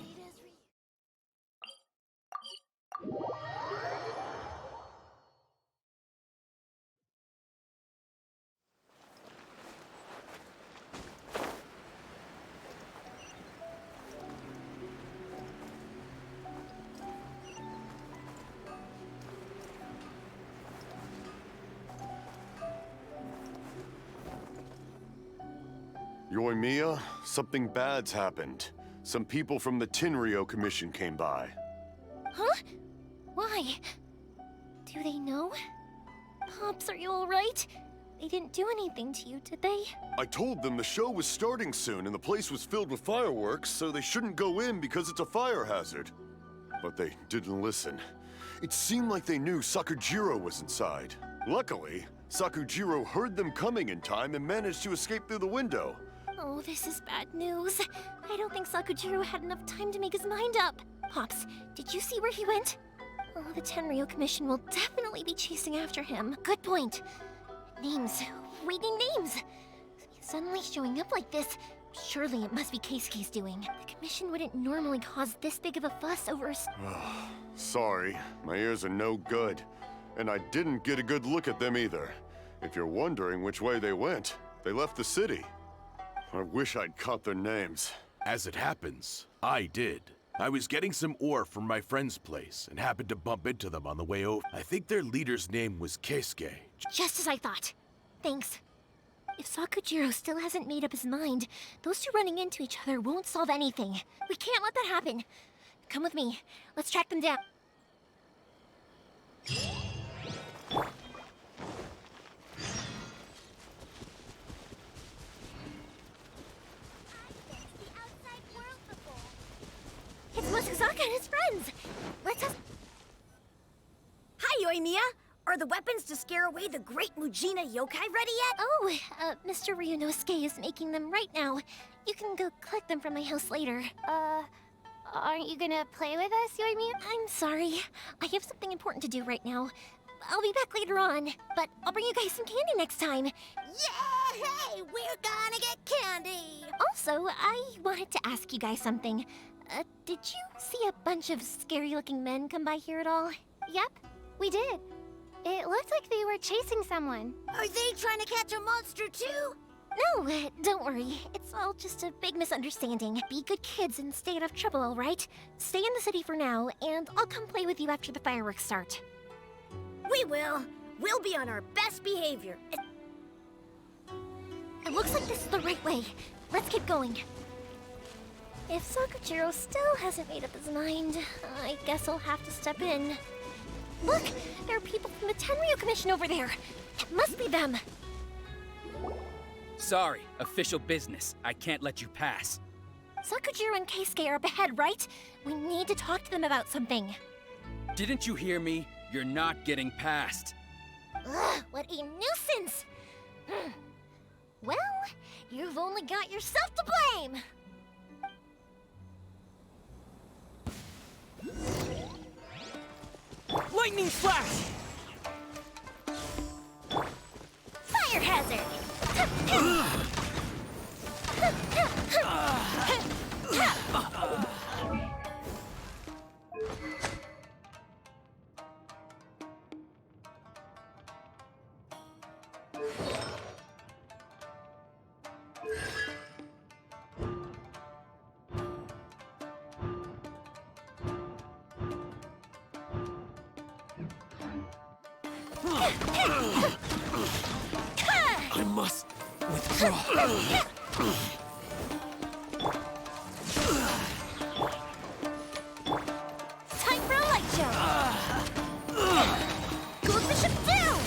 Yoimiya, something bad's happened. Some people from the Tenryou Commission came by. Huh? Why? Do they know? Pops, are you alright? They didn't do anything to you, did they? I told them the show was starting soon and the place was filled with fireworks, so they shouldn't go in because it's a fire hazard. But they didn't listen. It seemed like they knew Sakujiro was inside. Luckily, Sakujiro heard them coming in time and managed to escape through the window. Oh, this is bad news. I don't think Sakujiro had enough time to make his mind up. Pops, did you see where he went? Oh, the Tenryou Commission will definitely be chasing after him. Good point. Names. Reading names. Suddenly showing up like this. Surely it must be Keisuke's doing. The Commission wouldn't normally cause this big of a fuss over a... Sorry, my ears are no good. And I didn't get a good look at them either. If you're wondering which way they went, they left the city. I wish I'd caught their names. As it happens, I did. I was getting some ore from my friend's place and happened to bump into them on the way over. I think their leader's name was Keisuke. Just as I thought. Thanks. If Sakujiro still hasn't made up his mind, those two running into each other won't solve anything. We can't let that happen. Come with me. Let's track them down. It's Mochizaka and his friends. Let's us. Hi, Yoimiya. Are the weapons to scare away the great Mujina yokai ready yet? Oh, Mr. Ryunosuke is making them right now. You can go collect them from my house later. Aren't you gonna play with us, Yoimiya? I'm sorry. I have something important to do right now. I'll be back later on, but I'll bring you guys some candy next time. Yay! We're gonna get candy! Also, I wanted to ask you guys something. Did you see a bunch of scary-looking men come by here at all? Yep, we did. It looked like they were chasing someone. Are they trying to catch a monster too? No, don't worry. It's all just a big misunderstanding. Be good kids and stay out of trouble, all right? Stay in the city for now, and I'll come play with you after the fireworks start. We will. We'll be on our best behavior. It looks like this is the right way. Let's keep going. If Sakujiro still hasn't made up his mind, I guess I'll have to step in. Look! There are people from the Tenryu Commission over there! It must be them! Sorry, official business. I can't let you pass. Sakujiro and Keisuke are up ahead, right? We need to talk to them about something. Didn't you hear me? You're not getting past. Ugh, what a nuisance! Well, you've only got yourself to blame! Lightning flash! Fire hazard! I must withdraw. Time for a light show! Go Bishop down!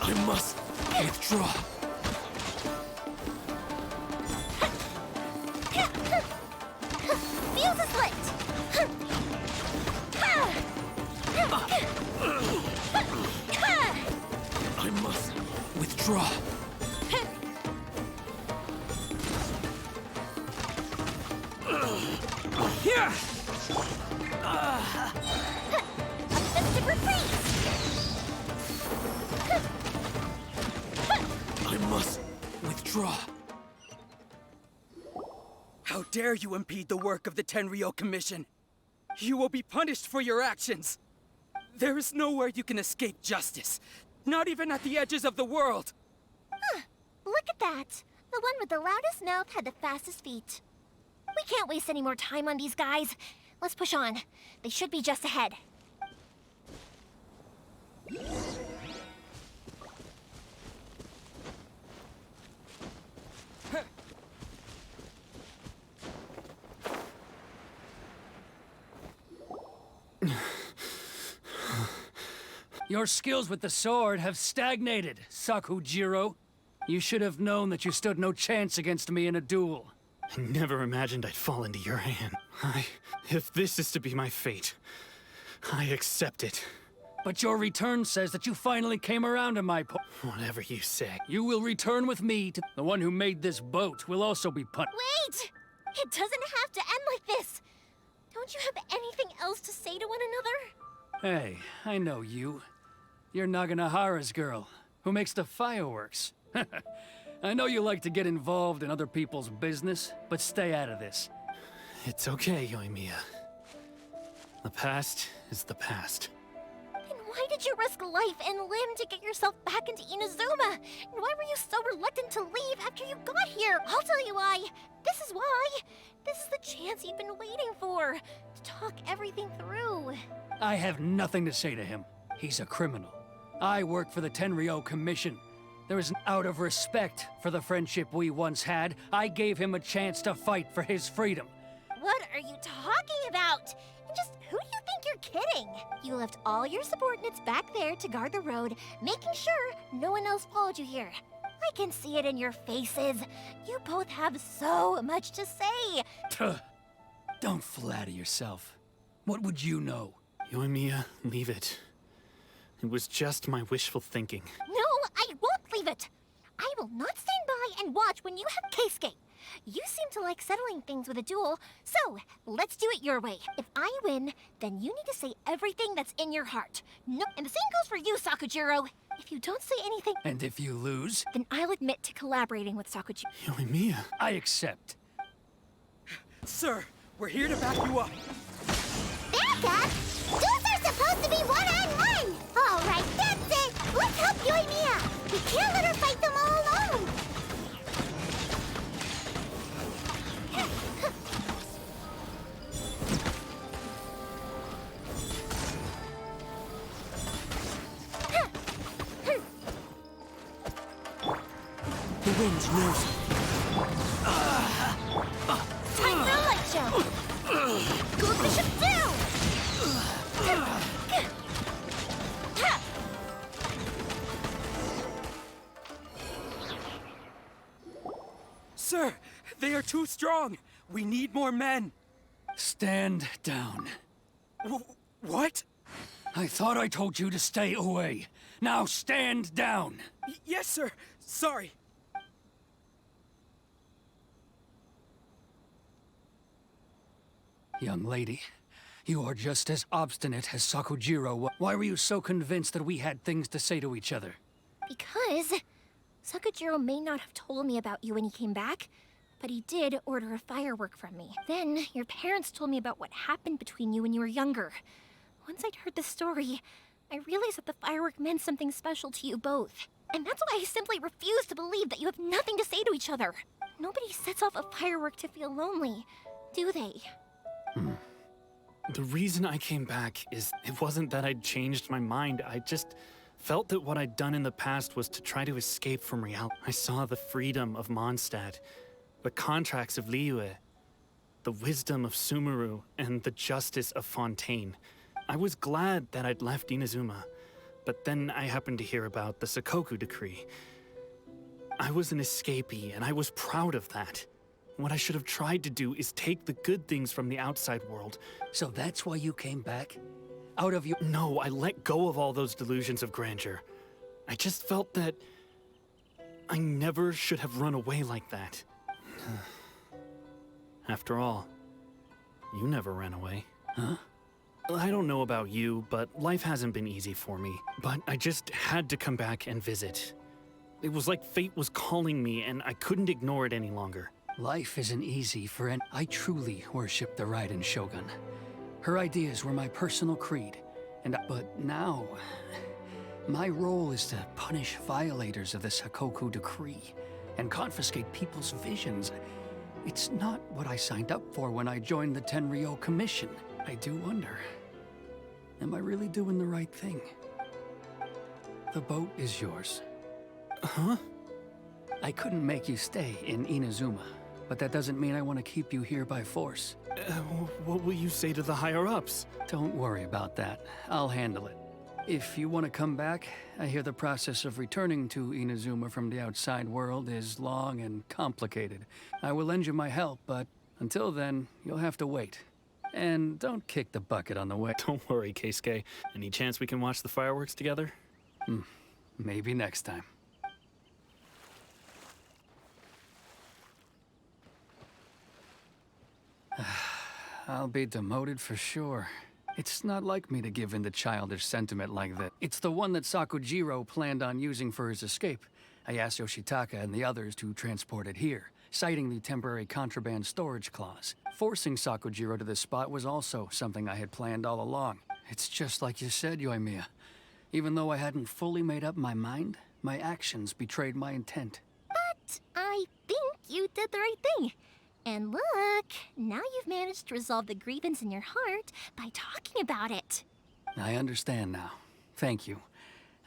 I must withdraw. Fuse is lit! I must withdraw. Here! Offensive retreat! I must withdraw. How dare you impede the work of the Tenryo Commission? You will be punished for your actions. There is nowhere you can escape justice. Not even at the edges of the world. Look at that! The one with the loudest mouth had the fastest feet. We can't waste any more time on these guys. Let's push on. They should be just ahead. Your skills with the sword have stagnated, Sakujiro. You should have known that you stood no chance against me in a duel. I never imagined I'd fall into your hand. If this is to be my fate, I accept it. But your return says that you finally came around to my Whatever you say. You will return with me to the one who made this boat will also be punished. Wait! It doesn't have to end like this! Don't you have anything else to say to one another? Hey, I know you. You're Naganohara's girl, who makes the fireworks. I know you like to get involved in other people's business, but stay out of this. It's okay, Yoimiya. The past is the past. Then why did you risk life and limb to get yourself back into Inazuma? And why were you so reluctant to leave after you got here? I'll tell you why. This is why. This is the chance you've been waiting for, to talk everything through. I have nothing to say to him. He's a criminal. I work for the Tenryou Commission. There is an out of respect for the friendship we once had. I gave him a chance to fight for his freedom. What are you talking about? And just who do you think you're kidding? You left all your subordinates back there to guard the road, making sure no one else followed you here. I can see it in your faces. You both have so much to say. Tuh. Don't flatter yourself. What would you know? Yoimiya, leave it. It was just my wishful thinking. No, I won't leave it. I will not stand by and watch when you have Keisuke. You seem to like settling things with a duel, so let's do it your way. If I win, then you need to say everything that's in your heart. No, and the same goes for you, Sakujiro. If you don't say anything, And if you lose, then I'll admit to collaborating with Sakujiro. Yoimiya. I accept. Sir, we're here to back you up. Back up? Duels are supposed to be one-on-one! All right, that's it! Let's help Yoimiya! We can't let her fight them all alone! The wind knows it. Time for a light show! Gold Bishop down! Sir, they are too strong. We need more men. Stand down. What? I thought I told you to stay away. Now stand down. Yes, sir. Sorry. Young lady, you are just as obstinate as Sakujiro was. Why were you so convinced that we had things to say to each other? Because Sakujiro may not have told me about you when he came back, but he did order a firework from me. Then your parents told me about what happened between you when you were younger. Once I'd heard the story, I realized that the firework meant something special to you both. And that's why I simply refuse to believe that you have nothing to say to each other. Nobody sets off a firework to feel lonely, do they? The reason I came back is it wasn't that I'd changed my mind. I just felt that what I'd done in the past was to try to escape from reality. I saw the freedom of Mondstadt, the contracts of Liyue, the wisdom of Sumeru, and the justice of Fontaine. I was glad that I'd left Inazuma, but then I happened to hear about the Sakoku decree. I was an escapee, and I was proud of that. What I should have tried to do is take the good things from the outside world. So that's why you came back? Out of your... No, I let go of all those delusions of grandeur. I just felt that I never should have run away like that. After all, you never ran away. Huh? I don't know about you, but life hasn't been easy for me. But I just had to come back and visit. It was like fate was calling me, and I couldn't ignore it any longer. Life isn't easy, friend. I truly worship the Raiden Shogun. Her ideas were my personal creed, but now, my role is to punish violators of the Sakoku decree and confiscate people's visions. It's not what I signed up for when I joined the Tenryou Commission. I do wonder, am I really doing the right thing? The boat is yours. Huh? I couldn't make you stay in Inazuma, but that doesn't mean I want to keep you here by force. What will you say to the higher-ups? Don't worry about that. I'll handle it. If you want to come back, I hear the process of returning to Inazuma from the outside world is long and complicated. I will lend you my help, but until then, you'll have to wait. And don't kick the bucket on the way. Don't worry, Keisuke. Any chance we can watch the fireworks together? Maybe next time. I'll be demoted for sure. It's not like me to give in to childish sentiment like that. It's the one that Sakujiro planned on using for his escape. I asked Yoshitaka and the others to transport it here, citing the temporary contraband storage clause. Forcing Sakujiro to this spot was also something I had planned all along. It's just like you said, Yoimiya. Even though I hadn't fully made up my mind, my actions betrayed my intent. But I think you did the right thing. And look, now you've managed to resolve the grievance in your heart by talking about it. I understand now. Thank you.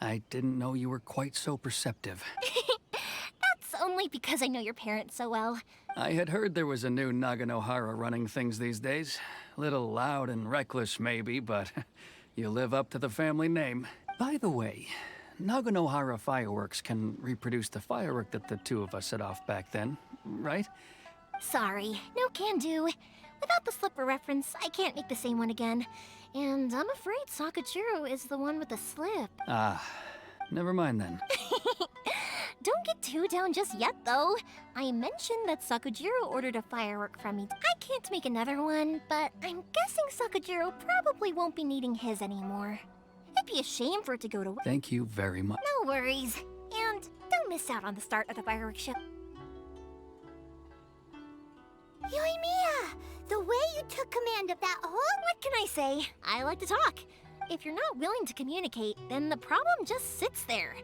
I didn't know you were quite so perceptive. That's only because I know your parents so well. I had heard there was a new Naganohara running things these days. Little loud and reckless, maybe, but you live up to the family name. By the way, Naganohara fireworks can reproduce the firework that the two of us set off back then, right? Sorry, no can do. Without the slipper reference, I can't make the same one again. And I'm afraid Sakajiro is the one with the slip. Ah, never mind then. Don't get too down just yet, though. I mentioned that Sakajiro ordered a firework from me. I can't make another one, but I'm guessing Sakajiro probably won't be needing his anymore. It'd be a shame for it to go to waste. Thank you very much. No worries. And don't miss out on the start of the fireworks show. Yoimiya, the way you took command of that whole... What can I say? I like to talk. If you're not willing to communicate, then the problem just sits there.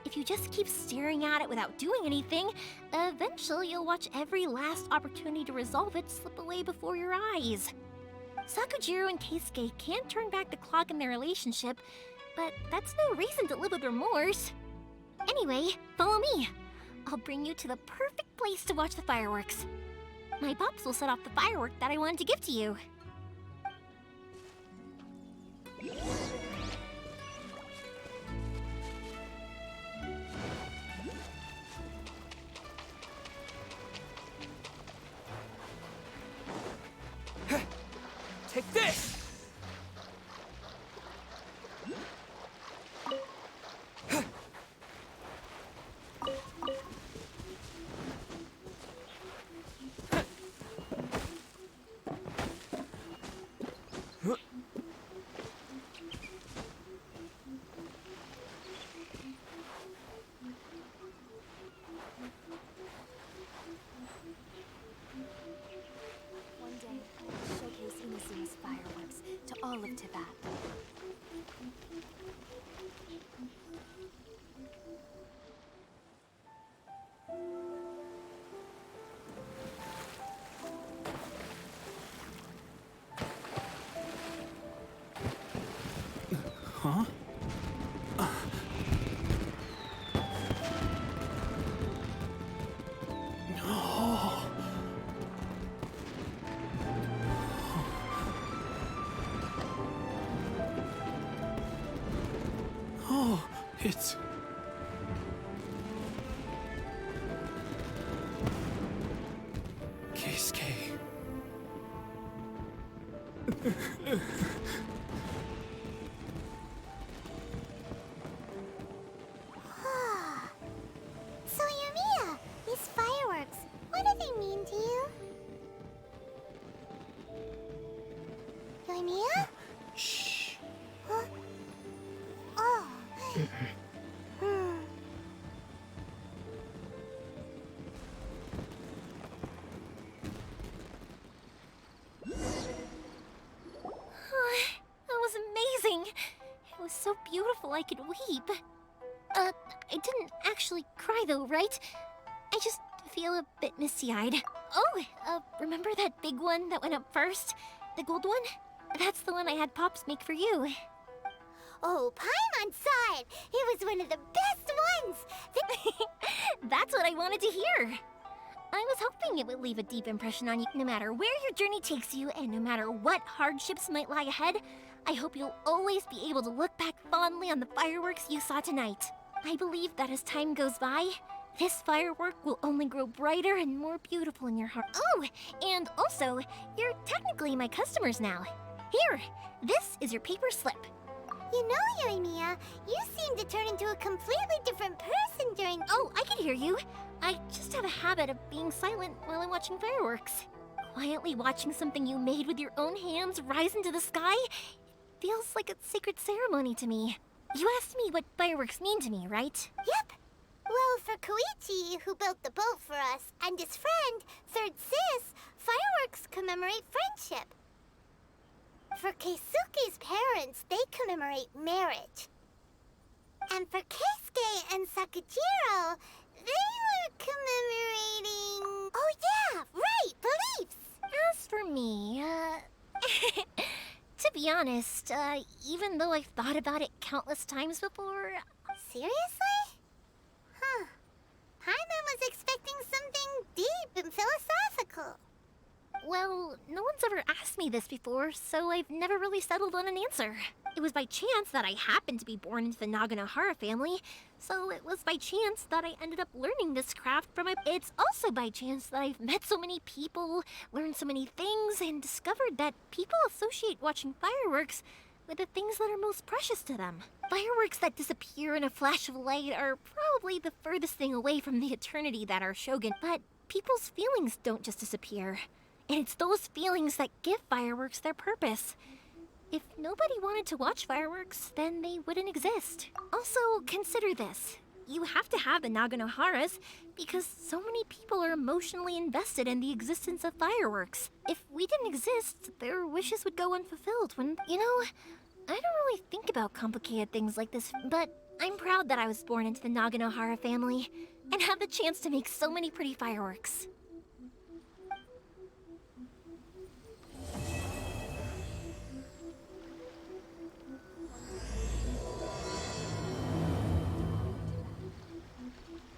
If you just keep staring at it without doing anything, eventually you'll watch every last opportunity to resolve it slip away before your eyes. Sakujiro and Keisuke can't turn back the clock in their relationship, but that's no reason to live with remorse. Anyway, follow me. I'll bring you to the perfect place to watch the fireworks. My pops will set off the firework that I wanted to give to you. Take this! One day, I will showcase Inuzuma's fireworks to all of Tibet. Huh? Oh. Oh, it's... Keisuke. So, Yoimiya, these fireworks, what do they mean to you? Yoimiya? Shh. Huh? Oh. That was amazing. It was so beautiful I could weep. I didn't actually cry though, right? I just feel a bit misty-eyed. Oh, remember that big one that went up first? The gold one? That's the one I had Pops make for you. Oh, Paimon saw it! It was one of the best ones! That's what I wanted to hear. I was hoping it would leave a deep impression on you. No matter where your journey takes you, and no matter what hardships might lie ahead, I hope you'll always be able to look back fondly on the fireworks you saw tonight. I believe that as time goes by, this firework will only grow brighter and more beautiful in your heart. Oh, and also, you're technically my customers now. Here, this is your paper slip. You know, Yoimiya, you seem to turn into a completely different person during... Oh, I can hear you. I just have a habit of being silent while I'm watching fireworks. Quietly watching something you made with your own hands rise into the sky feels like a sacred ceremony to me. You asked me what fireworks mean to me, right? Yep. Well, for Koichi, who built the boat for us, and his friend, Third Sis, fireworks commemorate friendship. For Keisuke's parents, they commemorate marriage. And for Keisuke and Sakujiro, they were commemorating... Oh yeah, right, believe be honest, even though I've thought about it countless times before... Seriously? Huh. Paimon was expecting something deep and philosophical. Well, no one's ever asked me this before, so I've never really settled on an answer. It was by chance that I happened to be born into the Naganohara family, so it was by chance that I ended up learning this craft from my... It's also by chance that I've met so many people, learned so many things, and discovered that people associate watching fireworks with the things that are most precious to them. Fireworks that disappear in a flash of light are probably the furthest thing away from the eternity that are Shogun, but people's feelings don't just disappear. And it's those feelings that give fireworks their purpose. If nobody wanted to watch fireworks, then they wouldn't exist. Also, consider this. You have to have the Naganoharas because so many people are emotionally invested in the existence of fireworks. If we didn't exist, their wishes would go unfulfilled when, you know, I don't really think about complicated things like this, but I'm proud that I was born into the Naganohara family and have the chance to make so many pretty fireworks.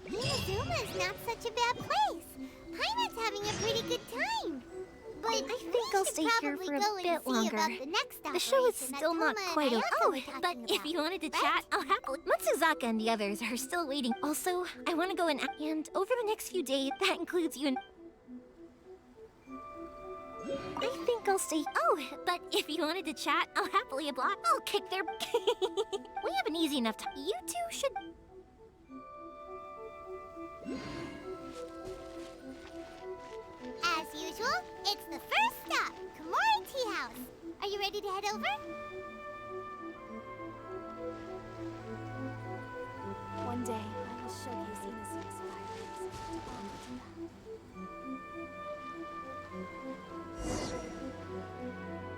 Inazuma's not such a bad place. Paimon's having a pretty good time. But I think I'll stay here for a bit longer. The show is still not quite over. Oh, but if you wanted to chat, I'll happily... Matsuzaka and the others are still waiting. Also, I want to go and over the next few days, that includes you and... I think I'll stay... Oh, but if you wanted to chat, I'll happily block. I'll kick their... We have an easy enough time. You two should... As usual, it's the first stop, Komori Tea House. Are you ready to head over?